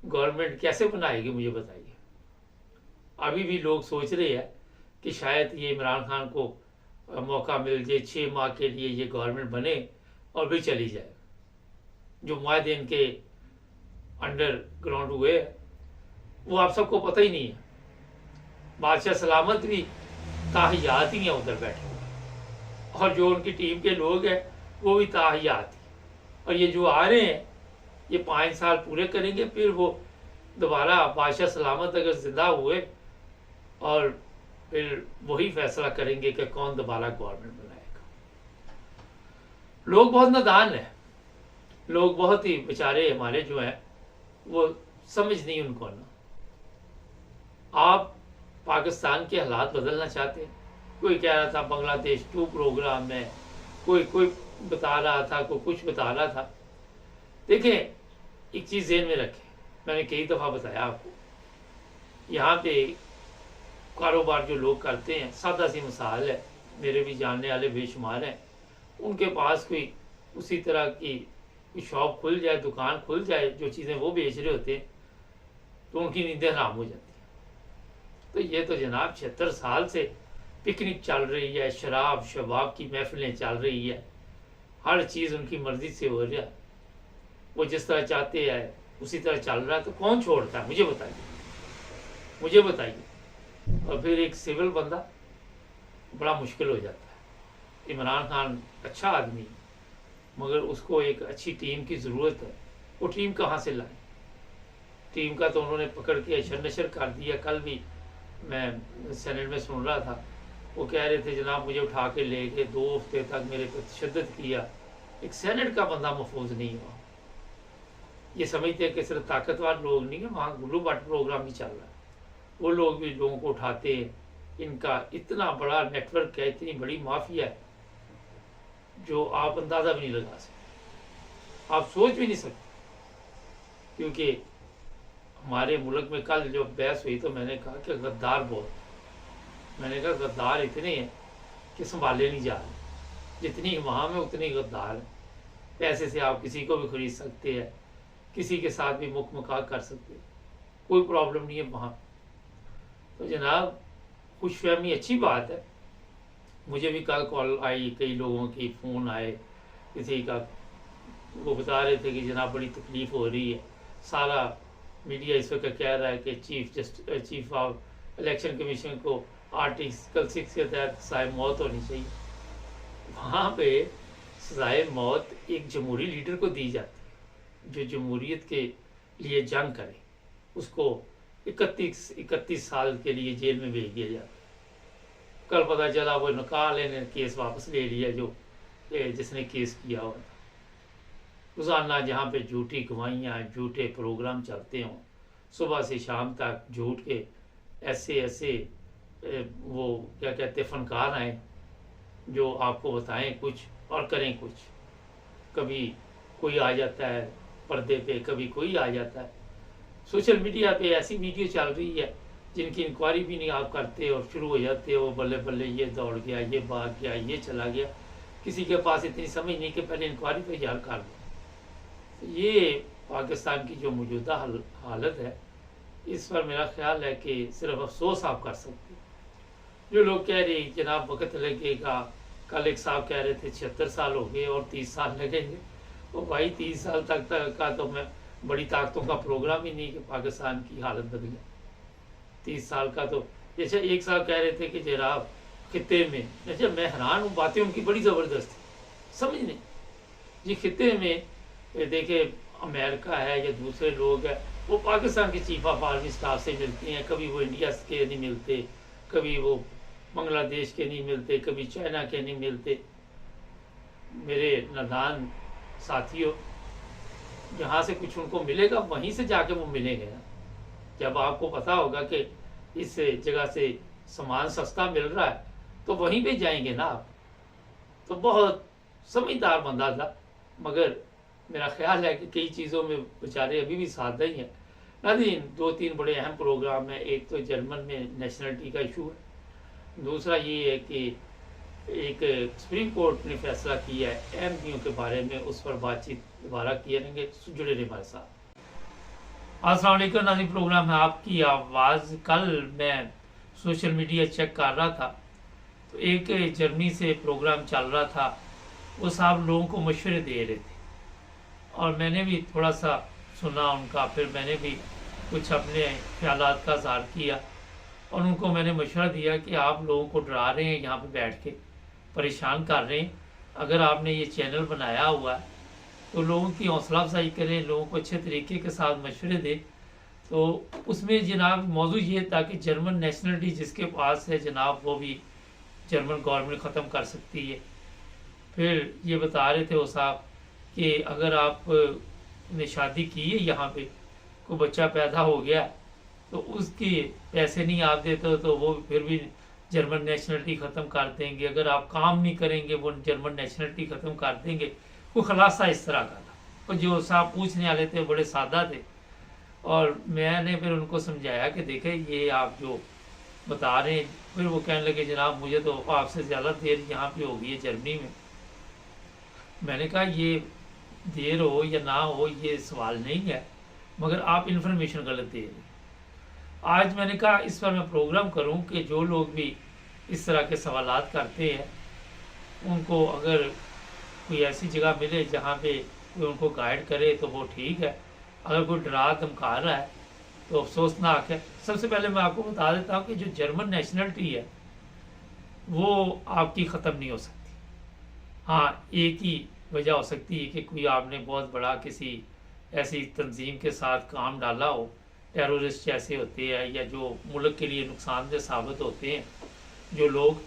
Speaker 1: गवर्नमेंट कैसे बनाएगी मुझे बताइए। अभी भी लोग सोच रहे हैं कि शायद ये इमरान खान को मौका मिल जाए, 6 माह के लिए ये गवर्नमेंट बने और फिर चली जाए। जो मुआहदे इनके अंडरग्राउंड हुए वो आप सबको पता ही नहीं है। बादशाह सलामत भी ताहियात ही हैं उधर बैठे हुए, और जो उनकी टीम के लोग हैं वो भी ताहियात ही। और ये जो आ रहे हैं ये 5 साल पूरे करेंगे, फिर वो दोबारा बादशाह सलामत अगर जिंदा हुए और फिर वही फैसला करेंगे कि कौन दोबारा गवर्नमेंट बनाएगा। लोग बहुत नादान है, लोग बहुत ही बेचारे हमारे जो हैं वो समझ नहीं उनको ना। आप पाकिस्तान के हालात बदलना चाहते हैं। कोई कह रहा था बांग्लादेश 2 प्रोग्राम में, कोई बता रहा था, कोई कुछ बता रहा था। देखें एक चीज़ ज़हन में रखें, मैंने कई दफ़ा बताया आपको, यहाँ पे कारोबार जो लोग करते हैं, सादा सी मिसाल है, मेरे भी जानने वाले बेशुमार हैं, उनके पास कोई उसी तरह की कोई शॉप खुल जाए, दुकान खुल जाए, जो चीज़ें वो बेच रहे होते हैं, तो उनकी नींदें हराम हो जाती हैं। तो ये तो जनाब 76 साल से पिकनिक चल रही है, शराब शबाब की महफिलें चल रही है, हर चीज़ उनकी मर्जी से हो रहा है, वो जिस तरह चाहते हैं उसी तरह चल रहा है। तो कौन छोड़ता है मुझे बताइए, मुझे बताइए। और फिर एक सिविल बंदा बड़ा मुश्किल हो जाता है। इमरान खान अच्छा आदमी है, मगर उसको एक अच्छी टीम की ज़रूरत है। वो टीम कहाँ से लाए? टीम का तो उन्होंने पकड़ के अशर नशर कर दिया। कल भी मैं सेनेट में सुन रहा था, वो कह रहे थे जनाब मुझे उठा के ले गए, 2 हफ्ते तक मेरे पर तशद्दुद किया। एक सेनेट का बंदा महफूज नहीं हुआ। ये समझते हैं कि सिर्फ ताकतवर लोग नहीं है, वहाँ गुल्लू भट्ट प्रोग्राम भी चल रहा है, वो लोग भी लोगों को उठाते हैं। इनका इतना बड़ा नेटवर्क है, इतनी बड़ी माफिया है जो आप अंदाज़ा भी नहीं लगा सकते, आप सोच भी नहीं सकते। क्योंकि हमारे मुल्क में कल जो बहस हुई तो मैंने कहा कि गद्दार बहुत, मैंने कहा गद्दार इतने हैं कि संभाले नहीं जा रहे, जितनी वहाँ में उतनी गद्दार है। पैसे से आप किसी को भी खरीद सकते हैं, किसी के साथ भी मुख मुखा कर सकते, कोई प्रॉब्लम नहीं है वहाँ। तो जनाब खुशफहमी अच्छी बात है। मुझे भी कल कॉल आई, कई लोगों की फ़ोन आए, किसी का वो बता रहे थे कि जनाब बड़ी तकलीफ़ हो रही है। सारा मीडिया इस वक्त कह रहा है कि चीफ ऑफ इलेक्शन कमीशन को आर्टिकल 6 के तहत सज़ाए मौत होनी चाहिए। वहाँ पे सज़ाए मौत एक जमहूरी लीडर को दी जाती है जो जमहूरियत के लिए जंग करे, उसको 31 साल के लिए जेल में भेज दिया जाता है। कल पता चला वो निकाल ने केस वापस ले लिया जो जिसने केस किया हुआ था। रोज़ाना जहाँ पे झूठी गवाहियाँ, झूठे प्रोग्राम चलते हों, सुबह से शाम तक झूठ के ऐसे वो क्या कहते फनकार आए जो आपको बताएं कुछ और करें कुछ। कभी कोई आ जाता है पर्दे पे, कभी कोई आ जाता है। सोशल मीडिया पे ऐसी वीडियो चल रही है जिनकी इंक्वायरी भी नहीं आप करते और शुरू हो जाते हो बल्ले बल्ले ये दौड़ गया, ये भाग गया, ये चला गया। किसी के पास इतनी समझ नहीं कि पहले इंक्वायरी पे यार कर दो। ये पाकिस्तान की जो मौजूदा हालत है, इस पर मेरा ख्याल है कि सिर्फ अफसोस आप कर सकते। जो लोग कह रहे जनाब वक्त लगेगा, कल एक साहब कह रहे थे 76 साल हो गए और 30 साल लगेंगे। तो भाई 30 साल तक का तो मैं बड़ी ताकतों का प्रोग्राम ही नहीं कि पाकिस्तान की हालत बदले। 30 साल का तो जैसे एक साहब कह रहे थे कि जनाब खिते में, जैसे मैं हैरान हूँ, बातें उनकी बड़ी ज़बरदस्त समझ नहीं। जी खिते में देखे अमेरिका है या दूसरे लोग हैं, वो पाकिस्तान के चीफ ऑफ आर्मी स्टाफ से मिलते हैं, कभी वो इंडिया के नहीं मिलते, कभी वो बांग्लादेश के नहीं मिलते, कभी चाइना के नहीं मिलते। मेरे नादान साथियों, जहाँ से कुछ उनको मिलेगा वहीं से जाके वो मिलेंगे ना। जब आपको पता होगा कि इस जगह से सामान सस्ता मिल रहा है तो वहीं पे जाएंगे ना आप। तो बहुत समझदार बंदा था, मगर मेरा ख्याल है कि कई चीज़ों में बेचारे अभी भी सादा ही हैं। नाज़रीन, 2-3 बड़े अहम प्रोग्राम हैं। एक तो जर्मन में नेशनलिटी का इशू है, दूसरा ये है कि एक सुप्रीम कोर्ट ने फैसला किया है एमपीओ के बारे में, उस पर बातचीत दोबारा किए रहेंगे। जुड़े रहे हमारे साथ। अस्सलाम वालेकुम नाज़रीन, प्रोग्राम है आपकी आवाज़। कल मैं सोशल मीडिया चेक कर रहा था तो एक जर्मनी से प्रोग्राम चल रहा था, वो साहब लोगों को मशवरे दे रहे थे और मैंने भी थोड़ा सा सुना उनका, फिर मैंने भी कुछ अपने ख्यालात का इज़हार किया और उनको मैंने मशवरा दिया कि आप लोगों को डरा रहे हैं, यहाँ पे बैठ के परेशान कर रहे हैं। अगर आपने ये चैनल बनाया हुआ है तो लोगों की हौसला अफजाई करें, लोगों को अच्छे तरीके के साथ मशवरे दें। तो उसमें जनाब मौजू ये था कि जर्मन नेशनलिटी जिसके पास है जनाब, वो भी जर्मन गवर्नमेंट ख़त्म कर सकती है। फिर ये बता रहे थे वो साहब कि अगर आप ने शादी की है, यहाँ पे कोई बच्चा पैदा हो गया तो उसके पैसे नहीं आप देते तो वो फिर भी जर्मन नेशनलिटी ख़त्म कर देंगे। अगर आप काम नहीं करेंगे वो जर्मन नेशनलिटी ख़त्म कर देंगे। वो खुलासा इस तरह का था और जो साहब पूछने वाले थे बड़े सादा थे और मैंने फिर उनको समझाया कि देखें ये आप जो बता रहे हैं। फिर वो कहने लगे जनाब मुझे तो आपसे ज़्यादा देर यहाँ पे हो गई है जर्मनी में। मैंने कहा ये देर हो या ना हो ये सवाल नहीं है, मगर आप इन्फॉर्मेशन गलत दे रहे। आज मैंने कहा इस पर मैं प्रोग्राम करूं कि जो लोग भी इस तरह के सवालात करते हैं उनको अगर कोई ऐसी जगह मिले जहां पे कोई उनको गाइड करे तो वो ठीक है। अगर कोई डरा धमका रहा है तो अफसोसनाक है। सबसे पहले मैं आपको बता देता हूँ कि जो जर्मन नेशनलिटी है वो आपकी ख़त्म नहीं हो सकती। हाँ, एक ही वजह हो सकती है कि कोई आपने बहुत बड़ा किसी ऐसी तंजीम के साथ काम डाला हो, टेररिस्ट जैसे होते हैं या जो मुल्क के लिए नुकसानदेह साबित होते हैं, जो लोग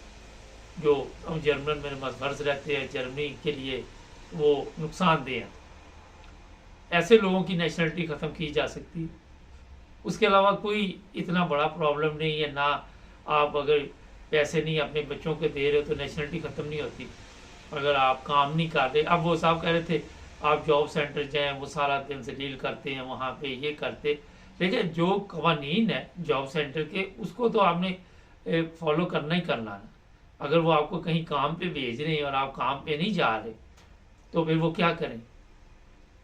Speaker 1: जो जर्मन में मर्ज रहते हैं जर्मनी के लिए वो नुकसानदेह हैं, ऐसे लोगों की नेशनलिटी ख़त्म की जा सकती है। उसके अलावा कोई इतना बड़ा प्रॉब्लम नहीं है। ना आप अगर पैसे नहीं अपने बच्चों को दे रहे हो तो नेशनलिटी ख़त्म नहीं होती। अगर आप काम नहीं कर रहे, अब वो साहब कह रहे थे आप जॉब सेंटर जाएं, वो सारा दिन से डील करते हैं वहाँ पे ये करते। लेकिन जो कवानीन है जॉब सेंटर के उसको तो आपने फॉलो करना ही करना है। अगर वो आपको कहीं काम पे भेज रहे हैं और आप काम पे नहीं जा रहे तो फिर वो क्या करें,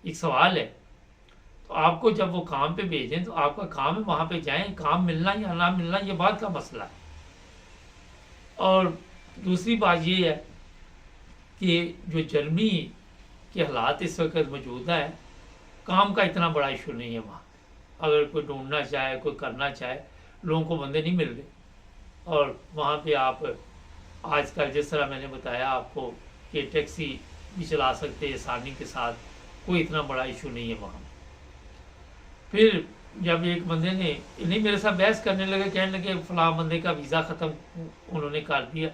Speaker 1: एक सवाल है। तो आपको जब वो काम पे भेजें तो आपका काम है वहाँ पे जाएं, काम मिलना या ना मिलना ये बात का मसला है। और दूसरी बात ये है कि जो जर्मनी के हालात इस वक्त मौजूद है, काम का इतना बड़ा इशू नहीं है वहाँ। अगर कोई ढूंढना चाहे, कोई करना चाहे, लोगों को बंदे नहीं मिल रहे। और वहाँ पे आप आजकल जिस तरह मैंने बताया आपको कि टैक्सी भी चला सकते हैं आसानी के साथ, कोई इतना बड़ा इशू नहीं है वहाँ। फिर जब एक बंदे ने इन्हीं मेरे साथ बहस करने लगे, कहने लगे फलां बंदे का वीज़ा ख़त्म उन्होंने कर दिया।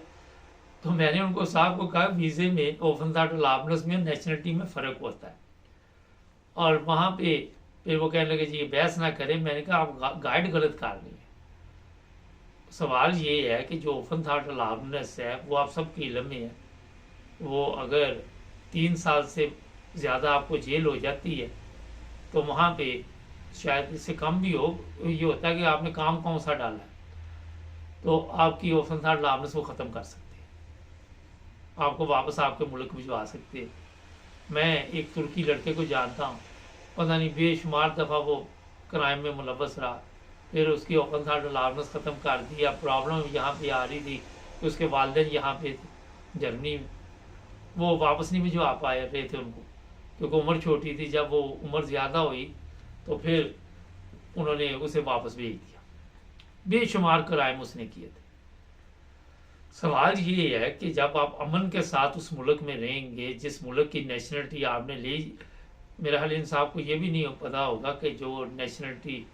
Speaker 1: तो मैंने उनको साहब को कहा वीज़े में ओपन लाभनस में नेशनलिटी में फ़र्क होता है। और वहाँ पे फिर वो कहने लगे जी बहस ना करें। मैंने कहा आप गाइड गलत कर रही हैं। सवाल ये है कि जो ओपन लाभनस है वो आप सबके इल्म में है, वो अगर 3 साल से ज़्यादा आपको जेल हो जाती है तो वहाँ पे शायद इससे कम भी हो, ये होता है कि आपने काम कौन सा डाला है, तो आपकी ओपन लाभनस वो ख़त्म कर सकते हैं, आपको वापस आपके मुल्क भिजवा सकते हैं। मैं एक तुर्की लड़के को जानता हूँ, पता नहीं बेशुमार दफ़ा वो क्राइम में मुलव्वस रहा, फिर उसकी ओपन लाभनस ख़त्म कर दिया। प्रॉब्लम यहाँ पे आ रही थी कि उसके वालिदैन यहाँ पे थे जर्मनी में, वो वापस नहीं भिजवा पाए रहे थे उनको, क्योंकि उम्र छोटी थी। जब वो उम्र ज़्यादा हुई तो फिर उन्होंने उसे वापस भेज दिया। बेशुमार क्राइम उसने किए थे। सवाल ये है कि जब आप अमन के साथ उस मुल्क में रहेंगे, जिस मुल्क की नेशनलिटी आपने ली, मेरा ख्याल इंसाफ को ये भी नहीं पता होगा कि जो नेशनलिटी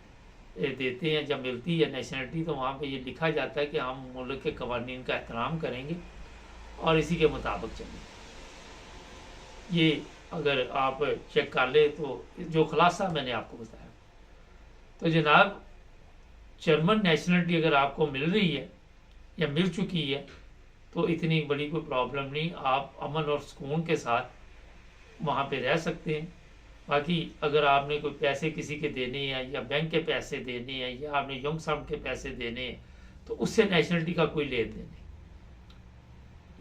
Speaker 1: देते हैं, जब मिलती है नेशनलिटी, तो वहाँ पे ये लिखा जाता है कि हम मुल्क के कवानीन का एहतराम करेंगे और इसी के मुताबिक चलेंगे। ये अगर आप चेक कर ले तो जो खुलासा मैंने आपको बताया। तो जनाब, जर्मन नेशनलिटी अगर आपको मिल रही है या मिल चुकी है तो इतनी बड़ी कोई प्रॉब्लम नहीं, आप अमन और सुकून के साथ वहाँ पे रह सकते हैं। बाकी अगर आपने कोई पैसे किसी के देने हैं या बैंक के पैसे देने हैं या आपने यंग सम के पैसे देने हैं तो उससे नेशनलिटी का कोई लेन देन नहीं।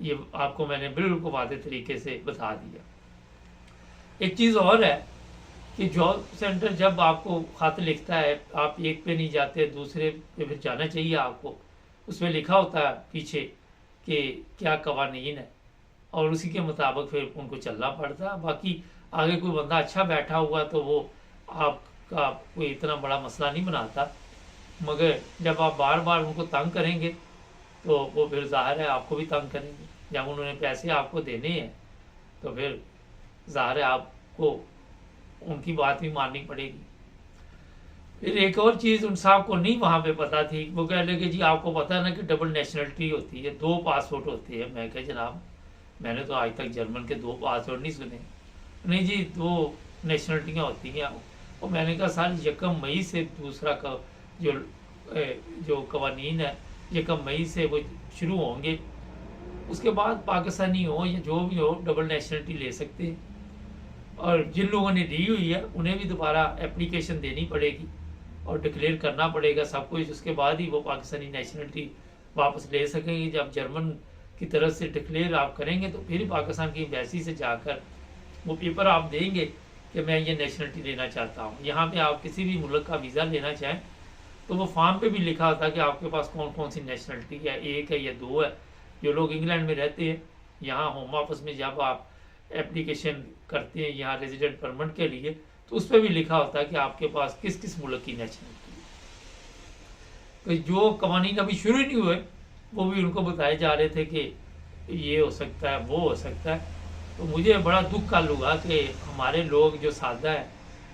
Speaker 1: ये आपको मैंने बिल्कुल वादे तरीके से बता दिया। एक चीज़ और है कि जॉब सेंटर जब आपको खत लिखता है, आप एक पे नहीं जाते, दूसरे पे फिर जाना चाहिए आपको। उसमें लिखा होता है पीछे कि क्या कवानीन है और उसी के मुताबिक फिर उनको चलना पड़ता है। बाकी आगे कोई बंदा अच्छा बैठा हुआ तो वो आपका कोई इतना बड़ा मसला नहीं बनाता, मगर जब आप बार बार उनको तंग करेंगे तो वो फिर जाहिर है आपको भी तंग करेंगे। जब उन्होंने पैसे आपको देने हैं तो फिर जाहिर है आपको उनकी बात भी माननी पड़ेगी। फिर एक और चीज़ उन साहब को नहीं वहाँ पे पता थी, वो कह लगे जी आपको पता है ना कि डबल नेशनलिटी होती है, 2 पासपोर्ट होते हैं। मैं कह जनाब मैंने तो आज तक जर्मन के 2 पासपोर्ट नहीं सुने। नहीं जी 2 नेशनलिटियाँ होती हैं। और मैंने कहा सर 1 मई से दूसरा का जो कवानीन है 1 मई से वो शुरू होंगे, उसके बाद पाकिस्तानी हो या जो भी हो डबल नेशनलिटी ले सकते हैं। और जिन लोगों ने ली हुई है उन्हें भी दोबारा एप्लीकेशन देनी पड़ेगी और डिक्लेयर करना पड़ेगा सब कुछ, उसके बाद ही वो पाकिस्तानी नेशनलिटी वापस ले सकेंगे। जब जर्मन की तरफ से डिक्लेयर आप करेंगे तो फिर पाकिस्तान की एम्बेसी से जाकर वो पेपर आप देंगे कि मैं ये नेशनलिटी लेना चाहता हूँ। यहाँ पे आप किसी भी मुल्क का वीज़ा लेना चाहें तो वो फॉर्म पे भी लिखा होता है कि आपके पास कौन कौन सी नेशनलिटी है, 1 है या 2 है। जो लोग इंग्लैंड में रहते हैं, यहाँ होम ऑफिस में जब आप एप्लीकेशन करते हैं यहाँ रेजिडेंट परमिट के लिए, तो उस पर भी लिखा होता है कि आपके पास किस किस मुल्क की नेशनलिटी है। तो जो कवानीन अभी शुरू ही नहीं हुए वो भी उनको बताए जा रहे थे कि ये हो सकता है, वो हो सकता है। तो मुझे बड़ा दुख का लगा कि हमारे लोग जो सादा है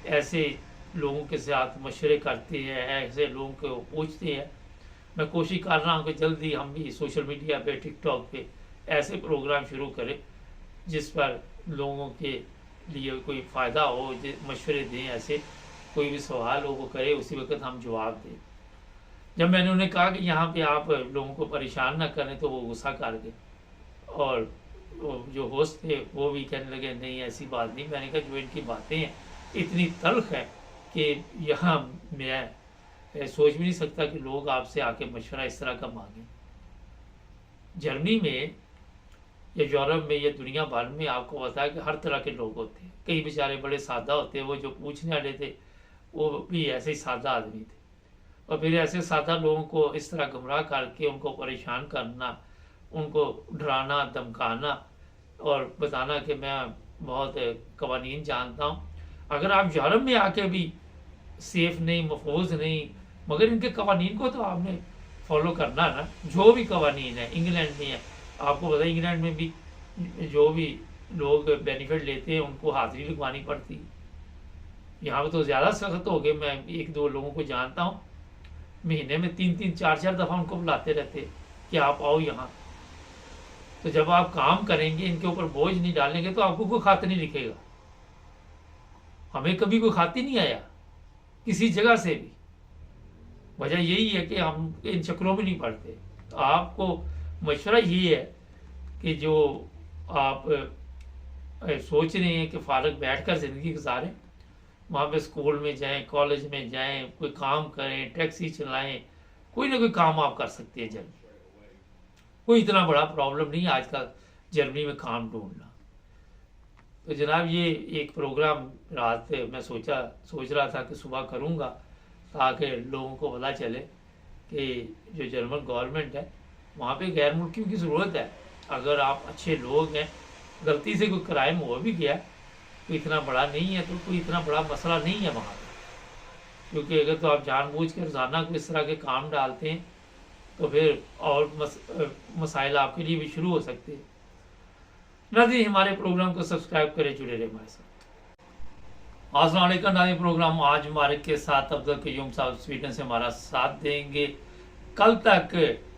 Speaker 1: ऐसे लोगों के साथ मशवरे करते हैं, ऐसे लोगों को पूछते हैं। मैं कोशिश कर रहा हूँ कि जल्दी हम भी सोशल मीडिया पे, टिकटॉक पे ऐसे प्रोग्राम शुरू करें जिस पर लोगों के लिए कोई फ़ायदा हो, मशवरे दें, ऐसे कोई भी सवाल हो वो करे, उसी वक्त हम जवाब दें। जब मैंने उन्हें कहा कि यहाँ पे आप लोगों को परेशान ना करें तो वो गुस्सा कर गए और जो होस्ट थे वो भी कहने लगे नहीं ऐसी बात नहीं। मैंने कहा जो इनकी बातें हैं इतनी तल्ख है कि यहाँ मैं सोच भी नहीं सकता कि लोग आपसे आके मशवरा इस तरह का मांगें। जर्मनी में या यूरोप में या दुनिया भर में आपको पता है कि हर तरह के लोग होते हैं। कई बेचारे बड़े सादा होते हैं, वो जो पूछने वाले थे वो भी ऐसे ही सादा आदमी थे। और फिर ऐसे सादा लोगों को इस तरह गुमराह करके उनको परेशान करना, उनको डराना धमकाना और बताना कि मैं बहुत कवानीन जानता हूँ। अगर आप यूरोप में आके भी सेफ नहीं, महफूज नहीं, मगर इनके कवानीन को तो आपने फॉलो करना ना। जो भी कवानीन है इंग्लैंड में है, आपको पता है इंग्लैंड में भी जो भी लोग बेनिफिट लेते हैं उनको हाजिरी लगवानी पड़ती है। यहाँ पे तो ज़्यादा सख्त हो गए। मैं एक दो लोगों को जानता हूँ, महीने में 3-3 4-4 दफ़ा उनको बुलाते रहते कि आप आओ यहाँ। तो जब आप काम करेंगे, इनके ऊपर बोझ नहीं डालेंगे, तो आपको कोई खत नहीं लिखेगा। हमें कभी कोई खत ही नहीं आया किसी जगह से भी। वजह यही है कि हम इन चक्रों में नहीं पड़ते। तो आपको मशवरा ये है कि जो आप सोच रहे हैं कि फारग बैठ कर ज़िंदगी गुजारें, वहाँ पे स्कूल में जाएं, कॉलेज में जाएं, कोई काम करें, टैक्सी चलाएं, कोई ना कोई काम आप कर सकते हैं जर्मनी। कोई इतना बड़ा प्रॉब्लम नहीं है आजकल जर्मनी में काम ढूंढना। तो जनाब ये एक प्रोग्राम रात मैं सोच रहा था कि सुबह करूँगा, ताकि लोगों को पता चले कि जो जर्मन गवर्नमेंट है वहाँ पे गैर मुल्कियों की ज़रूरत है। अगर आप अच्छे लोग हैं, गलती से कोई क्राइम हो भी गया, कोई इतना बड़ा नहीं है, तो कोई इतना बड़ा मसला नहीं है वहाँ पे। क्योंकि अगर तो आप जानबूझ के रोज़ाना को इस तरह के काम डालते हैं तो फिर और मसाइल आपके लिए भी शुरू हो सकते हैं। नाज़रीन, हमारे प्रोग्राम को सब्सक्राइब करें, जुड़े रहे हमारे साथ। अस्सलाम वालेकुम नाज़रीन, प्रोग्राम आज हमारे के साथ अब्दुल कयूम साहब स्वीडन से हमारा साथ देंगे। कल तक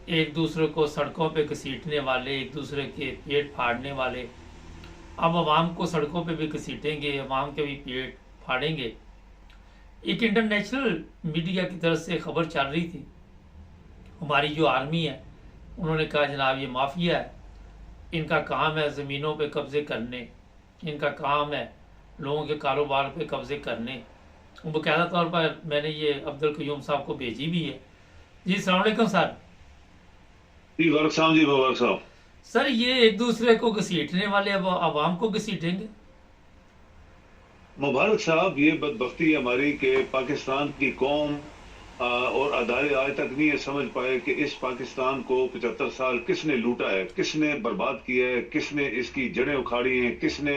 Speaker 1: एक दूसरे को सड़कों पे घसीटने वाले, एक दूसरे के पेट फाड़ने वाले, अब अवाम को सड़कों पे भी घसीटेंगे, अवाम के भी पेट फाड़ेंगे। एक इंटरनेशनल मीडिया की तरफ से खबर चल रही थी, हमारी जो आर्मी है उन्होंने कहा जनाब ये माफिया है, इनका काम है ज़मीनों पे कब्ज़े करने, इनका काम है लोगों के कारोबार पे कब्ज़े करने। बाकायदा तौर पर मैंने ये अब्दुल कयूम साहब को भेजी भी है। जी अस्सलाम वालेकुम सर।
Speaker 2: जी वर्क साहब, जी वर्क साहब।
Speaker 1: सर ये एक दूसरे को घसीटने वाले अब आवाम को घसीटेंगे।
Speaker 2: मुबारक साहब, ये बदबख्ती हमारी कि पाकिस्तान की कौम और अदारे आज तक नहीं ये समझ पाए कि इस पाकिस्तान को 75 साल किसने लूटा है, किसने बर्बाद किया है, किसने इसकी जड़ें उखाड़ी हैं, किसने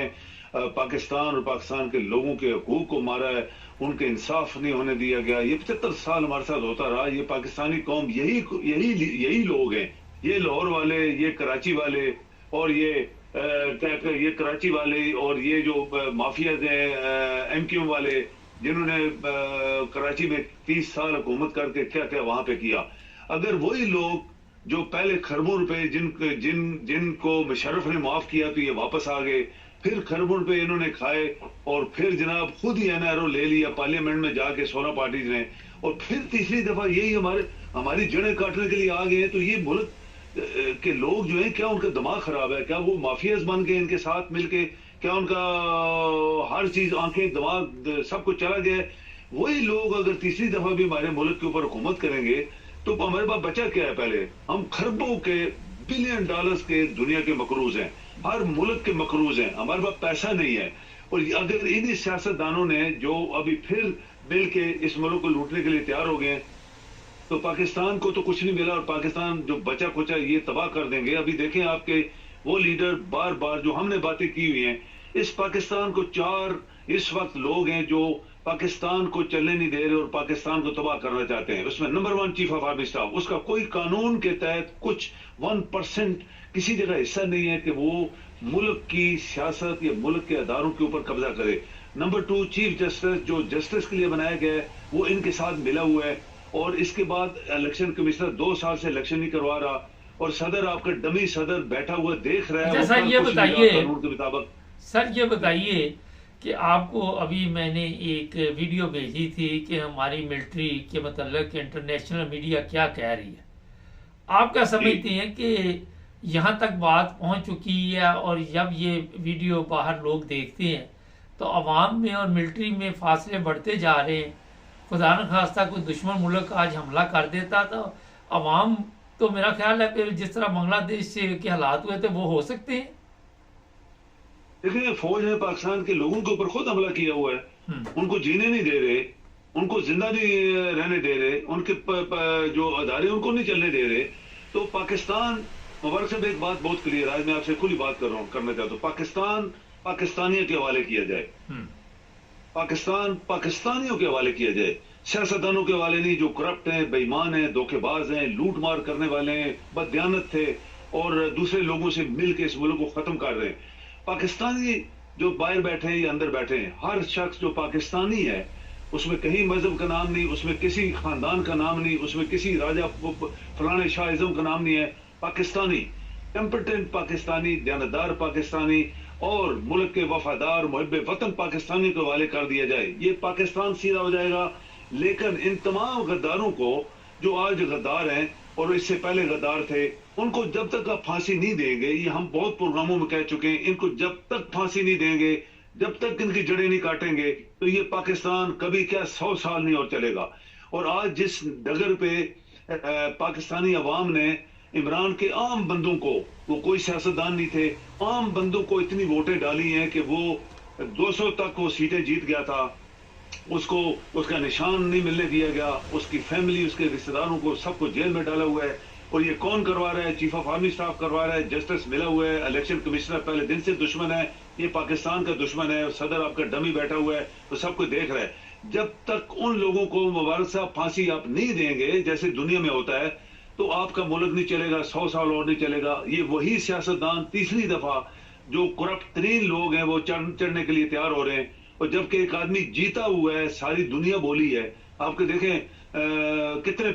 Speaker 2: पाकिस्तान और पाकिस्तान के लोगों के हकूक को मारा है, उनके इंसाफ नहीं होने दिया गया। ये 75 साल हमारे साथ होता रहा। ये पाकिस्तानी कौम यही लोग हैं, ये लाहौर वाले, ये कराची वाले और ये कराची वाले और ये जो माफिया हैं MQM वाले, जिन्होंने कराची में 30 साल हुकूमत करके क्या क्या वहां पे किया। अगर वही लोग जो पहले खरबों रुपए जिनको मुशर्रफ ने माफ किया तो ये वापस आ गए, फिर खरबों रुपए इन्होंने खाए और फिर जनाब खुद ही NRO ले लिया पार्लियामेंट में जाके 16 पार्टीज ने, और फिर तीसरी दफा यही हमारी जड़ें काटने के लिए आ गए हैं। तो ये मुल्क के लोग जो है, क्या उनका दिमाग खराब है? क्या वो माफियाज बन गए इनके साथ मिलके? क्या उनका हर चीज, आंखें, दिमाग, सब कुछ चला गया है? वही लोग अगर तीसरी दफा भी हमारे मुल्क के ऊपर हुकूमत करेंगे तो हमारे पास बचा क्या है? पहले हम खरबों के, बिलियन डॉलर्स के दुनिया के मकरूज हैं, हर मुल्क के मकरूज हैं, हमारे पास पैसा नहीं है। और अगर इन सियासतदानों ने जो अभी फिर मिल के इस मुल्क को लूटने के लिए तैयार हो गए, तो पाकिस्तान को तो कुछ नहीं मिला और पाकिस्तान जो बचा कुचा ये तबाह कर देंगे। अभी देखें आपके वो लीडर बार बार जो हमने बातें की हुई हैं, इस पाकिस्तान को 4 इस वक्त लोग हैं जो पाकिस्तान को चलने नहीं दे रहे और पाकिस्तान को तबाह करना चाहते हैं। उसमें number 1 chief of army staff, उसका कोई कानून के तहत कुछ 1% किसी जगह हिस्सा नहीं है कि वो मुल्क की सियासत या मुल्क के अदारों के ऊपर कब्जा करे। नंबर 2 चीफ जस्टिस, जो जस्टिस के लिए बनाया गया है वो इनके साथ मिला हुआ है। और इसके बाद इलेक्शन कमिश्नर 2 साल से इलेक्शन नहीं करवा रहा और सदर आपका डमी सदर बैठा हुआ देख रहा है।
Speaker 1: सर ये बताइए,
Speaker 2: कानून के मुताबिक
Speaker 1: सर ये बताइए कि आपको अभी मैंने एक वीडियो भेजी थी कि हमारी मिलिट्री के मतलब इंटरनेशनल मीडिया क्या कह रही है। आप क्या समझते हैं कि यहाँ तक बात पहुँच चुकी है और जब ये वीडियो बाहर लोग देखते हैं तो अवाम में और मिलिट्री में फासले बढ़ते जा रहे हैं? खुदा न खास्ता कोई दुश्मन मुल्क आज हमला कर देता तो अवाम तो मेरा ख्याल है फिर जिस तरह बांग्लादेश के हालात हुए थे वो हो सकते हैं।
Speaker 2: देखिए, फौज ने पाकिस्तान के लोगों के ऊपर खुद हमला किया हुआ है, उनको जीने नहीं दे रहे। उनको जिंदा नहीं रहने दे रहे, उनके जो अदारे उनको नहीं चलने दे रहे। तो पाकिस्तान, मुबारक साहब एक बात बहुत क्लियर है, आज मैं आपसे खुली बात कर रहा हूँ, करना चाहता हूँ, पाकिस्तान पाकिस्तानियों के हवाले किया जाए, पाकिस्तान पाकिस्तानियों के हवाले किया जाए, सियासतदानों के हवाले नहीं, जो करप्ट हैं, बेईमान हैं, धोखेबाज हैं, लूट मार करने वाले हैं, बददियानत थे और दूसरे लोगों से मिलकर इस मुल्क को खत्म कर रहे हैं। पाकिस्तानी जो बाहर बैठे हैं या अंदर बैठे हैं, हर शख्स जो पाकिस्तानी है, उसमें कहीं मजहब का नाम नहीं, उसमें किसी खानदान का नाम नहीं, उसमें किसी राजा फलाने शाहिज़म का नाम नहीं है। पाकिस्तानी, कंपिटेंट पाकिस्तानी, दयानतदार पाकिस्तानी और मुल्क के वफादार मुहब्बे वतन पाकिस्तानी को हवाले कर दिया जाए, ये पाकिस्तान सीधा हो जाएगा। लेकिन इन तमाम गद्दारों को, जो आज गद्दार हैं और इससे पहले गद्दार थे, उनको जब तक आप फांसी नहीं देंगे, ये हम बहुत प्रोग्रामों में कह चुके हैं, इनको जब तक फांसी नहीं देंगे, जब तक इनकी जड़ें नहीं काटेंगे, तो ये पाकिस्तान कभी क्या 100 साल नहीं और चलेगा। और आज जिस डगर पे पाकिस्तानी अवाम ने इमरान के आम बंदों को, वो कोई सियासतदान नहीं थे, आम बंदों को इतनी वोटें डाली हैं कि वो 200 तक वो सीटें जीत गया था, उसको उसका निशान नहीं मिलने दिया गया, उसकी फैमिली, उसके रिश्तेदारों को सबको जेल में डाला हुआ है। और ये कौन करवा रहा है? चीफ ऑफ आर्मी स्टाफ करवा रहा है, जस्टिस मिला हुआ है, इलेक्शन कमिश्नर पहले दिन से दुश्मन है, ये पाकिस्तान का दुश्मन है, सदर आपका डमी बैठा हुआ है, तो सबको देख रहा है। जब तक उन लोगों को मुबारक साहब फांसी आप नहीं देंगे, जैसे दुनिया में होता है, तो आपका मुल्क नहीं चलेगा, 100 साल और नहीं चलेगा। ये वही सियासतदान तीसरी दफा, जो करप्ट तरीन लोग हैं, वो चढ़ने के लिए तैयार हो रहे हैं। और जबकि एक आदमी जीता हुआ है, सारी दुनिया बोली है। आपके देखें कितने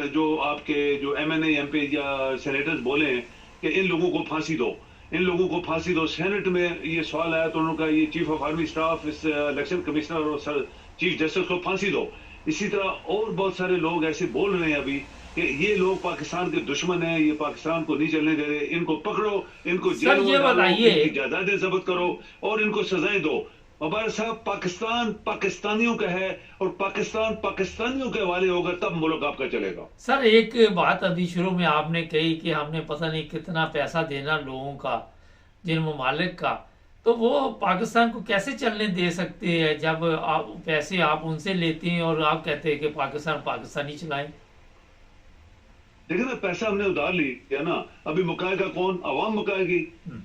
Speaker 2: जो आपके जो MNA MP या सेनेटर्स बोले हैं कि इन लोगों को फांसी दो, इन लोगों को फांसी दो। सेनेट में ये सवाल आया तो उन्होंने कहा ये चीफ ऑफ आर्मी स्टाफ, इस इलेक्शन कमिश्नर और चीफ जस्टिस को फांसी दो। इसी तरह और बहुत सारे लोग ऐसे बोल रहे हैं अभी कि ये लोग पाकिस्तान के दुश्मन हैं, ये पाकिस्तान को नहीं चलने दे रहे, इनको पकड़ो, इनको जेल में डालो, इनकी जायदादें जब्त करो और इनको सजाएं दो। मुबारक साहब, पाकिस्तान पाकिस्तानियों का है और पाकिस्तान पाकिस्तानियों के हवाले होगा, तब मुल्क आपका चलेगा।
Speaker 1: सर एक बात अभी शुरू में आपने कही कि हमने पता नहीं कितना पैसा देना लोगों का, जिन ममालिक का, तो वो पाकिस्तान को कैसे चलने दे सकते हैं जब आप पैसे आप उनसे लेते हैं और आप कहते हैं कि पाकिस्तान पाकिस्तानी चलाएं।
Speaker 2: देखिए ना, पैसा हमने उधार लिया ना, अभी मुकाएगा कौन? अवाम मुकाएगी,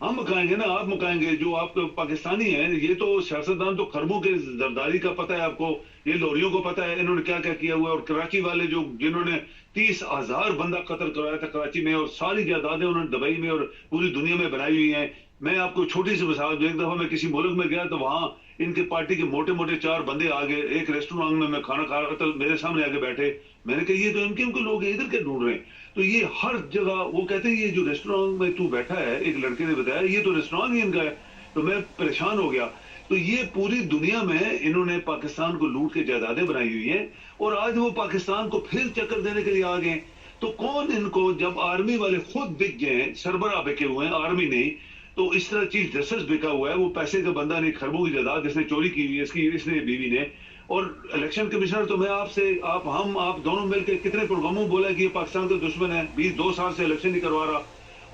Speaker 2: हम मुकाएंगे ना, आप मुकाएंगे। जो आप पाकिस्तानी हैं, ये तो सियासतदान तो खरबों के जरदारी का पता है आपको, ये लोरियों को पता है इन्होंने क्या क्या किया हुआ है। और कराची वाले जो जिन्होंने 30,000 बंदा कत्ल करवाया था कराची में, और सारी जायदादें उन्होंने दुबई में और पूरी दुनिया में बनाई हुई हैं। मैं आपको छोटी सी मिसाल दूं, एक दफा मैं किसी मुल्क में गया तो वहां इनके पार्टी के मोटे मोटे 4 बंदे आ गए, एक रेस्टोरेंट में मैं खाना खा रहा था, मेरे सामने आके बैठे। मैंने कहा ये तो इनके लोग हैं, इधर क्या ढूंढ रहे हैं? तो ये हर जगह वो कहते हैं ये जो रेस्टोरेंट में तू बैठा है, एक लड़के ने बताया, ये तो रेस्टोरेंट ही इनका है। तो मैं परेशान हो गया। तो ये पूरी दुनिया में इन्होंने पाकिस्तान को लूट के जायदादें बनाई हुई हैं और आज वो पाकिस्तान को फिर चक्कर देने के लिए आ गए। तो कौन इनको, जब आर्मी वाले खुद बिक गए, सरबराह बिके हुए हैं, आर्मी नहीं, तो इस तरह चीफ जस्टिस बिका हुआ है, वो पैसे का बंदा नहीं, खरबों की जायदाद इसने चोरी की हुई है, इसने बीवी ने। और इलेक्शन कमिश्नर तो मैं आपसे, आप दोनों मिलकर कितने प्रोग्रामों बोला कि ये पाकिस्तान का दुश्मन है, 22 साल से इलेक्शन नहीं करवा रहा,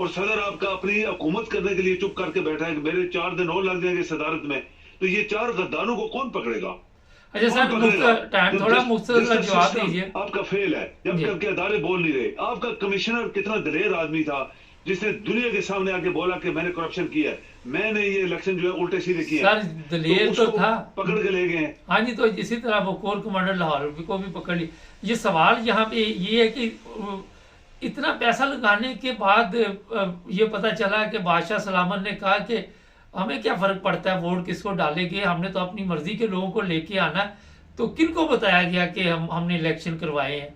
Speaker 2: और सदर आपका अपनी हुकूमत करने के लिए चुप करके बैठा है कि मेरे 4 दिन और लग जाएंगे सदारत में। तो ये 4 गद्दारों को कौन पकड़ेगा?
Speaker 1: अच्छा सर, टाइम थोड़ा मुख्तसर जवाब दीजिए।
Speaker 2: आपका फेल है, जबकि आपके अदारे बोल नहीं रहे। आपका कमिश्नर कितना दलेर आदमी था, जिसने दुनिया के सामने आके बोला कि मैंने करप्शन किया है, मैंने ये इलेक्शन जो है उल्टे सीधे किए।
Speaker 1: सर दलेर तो था,
Speaker 2: पकड़ के ले गए।
Speaker 1: हाँ जी, तो इसी तरह वो कोर कमांडर लाहौर को भी पकड़ ली। ये सवाल यहाँ पे ये है कि इतना पैसा लगाने के बाद ये पता चला कि बादशाह सलामत ने कहा कि हमें क्या फर्क पड़ता है वोट किसको डालेंगे, हमने तो अपनी मर्जी के लोगों को लेके आना। तो किनको बताया गया कि हमने इलेक्शन करवाए हैं?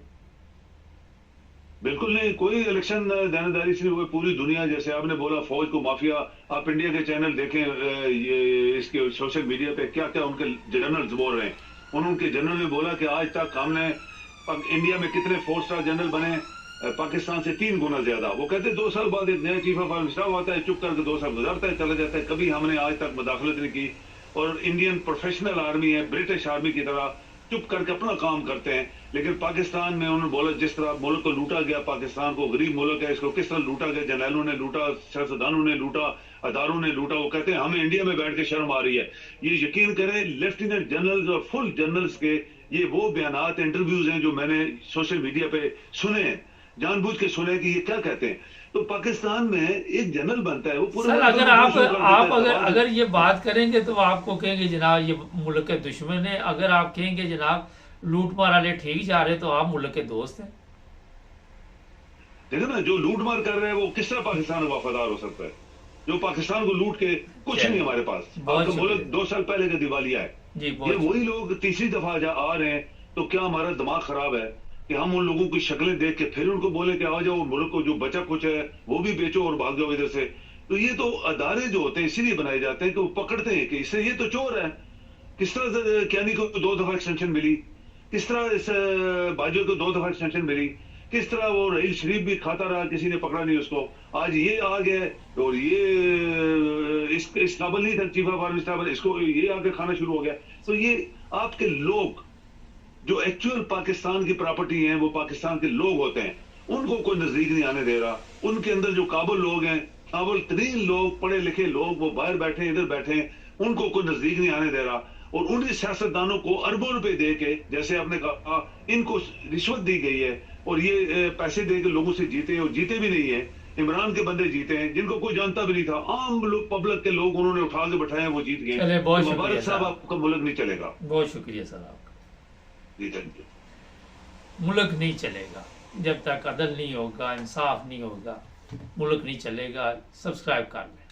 Speaker 2: बिल्कुल नहीं, कोई इलेक्शन दानेदारी से हुए। पूरी दुनिया, जैसे आपने बोला फौज को माफिया, आप इंडिया के चैनल देखें, ये इसके सोशल मीडिया पे क्या क्या उनके जनरल्स बोल रहे हैं। उनके जनरल ने बोला कि आज तक हमने इंडिया में कितने 4 स्टार जनरल बने, पाकिस्तान से 3 गुना ज्यादा। वो कहते 2 साल बाद एक नया चीफ ऑफ आर्मी स्टाफ आता है, चुप करके 2 साल गुजारता है, चला जाता है, कभी हमने आज तक मुदाखलत नहीं की। और इंडियन प्रोफेशनल आर्मी है, ब्रिटिश आर्मी की तरह चुप करके अपना काम करते हैं। लेकिन पाकिस्तान में उन्होंने बोला जिस तरह मुल्क को लूटा गया, पाकिस्तान को, गरीब मुल्क है, इसको किस तरह लूटा गया, जनरलों ने लूटा, सियासतदानों ने लूटा, अदारों ने लूटा। वो कहते हैं हमें इंडिया में बैठ के शर्म आ रही है। ये यकीन करें, लेफ्टिनेंट जनरल्स और फुल जनरल्स के ये वो बयानात इंटरव्यूज हैं जो मैंने सोशल मीडिया पे सुने हैं, जानबूझ के सुने कि ये क्या कहते हैं। तो पाकिस्तान में एक जनरल बनता है वो पूरा
Speaker 1: सर, अगर आप अगर ये बात करेंगे तो आपको कहेंगे जनाब ये मुल्क के दुश्मन है, अगर आप कहेंगे जनाब लूट मार वाले ठीक जा रहे तो आप मुल्क के दोस्त हैं।
Speaker 2: देखो ना, जो लूट मार कर रहे हैं वो किस तरह पाकिस्तान में वफादार हो सकता है, जो पाकिस्तान को लूट के कुछ नहीं हमारे पास। आपका मुल्क 2 साल पहले का दिवालिया है। ये वही लोग तीसरी दफा आ रहे हैं, तो क्या हमारा दिमाग खराब है कि हम उन लोगों की शक्लें देख के फिर उनको बोले कि आ जाओ मुल्क को जो बचा कुछ है वो भी बेचो और भाग जाओ इधर से। तो ये तो अदारे जो होते हैं इसीलिए बनाए जाते हैं कि वो पकड़ते हैं कि इससे ये तो चोर है। किस तरह से कैनी को 2 दफा एक्सटेंशन मिली, किस तरह इस बाजू को 2 दफा एक्सटेंशन मिली, किस तरह वो रहील शरीफ भी खाता रहा, किसी ने पकड़ा नहीं उसको। आज ये आ गया और ये इस काबल नहीं था चीफ ऑफ आर्मी स्टाफ, इसको ये आके खाना शुरू हो गया। तो ये आपके लोग जो एक्चुअल पाकिस्तान की प्रॉपर्टी हैं, वो पाकिस्तान के लोग होते हैं, उनको कोई नजदीक नहीं आने दे रहा। उनके अंदर जो काबुल लोग हैं, काबुल तरीन लोग, पढ़े लिखे लोग, वो बाहर बैठे इधर बैठे हैं, उनको कोई नजदीक नहीं आने दे रहा। और उन सियासतदानों को अरबों रुपए दे के, जैसे आपने कहा इनको रिश्वत दी गई है और ये पैसे दे के लोगों से जीते, और जीते भी नहीं है। इमरान के बंदे जीते हैं जिनको कोई जानता भी नहीं था, आम लोग, पब्लिक के लोग उन्होंने उठा के बैठाए, वो जीत गए। मुबारक साहब, आपका मुल्क नहीं चलेगा।
Speaker 1: बहुत शुक्रिया सर आपका।
Speaker 2: जी थैंक यू।
Speaker 1: मुल्क नहीं चलेगा जब तक अदल नहीं होगा, इंसाफ नहीं होगा, मुल्क नहीं चलेगा। सब्सक्राइब कर लें।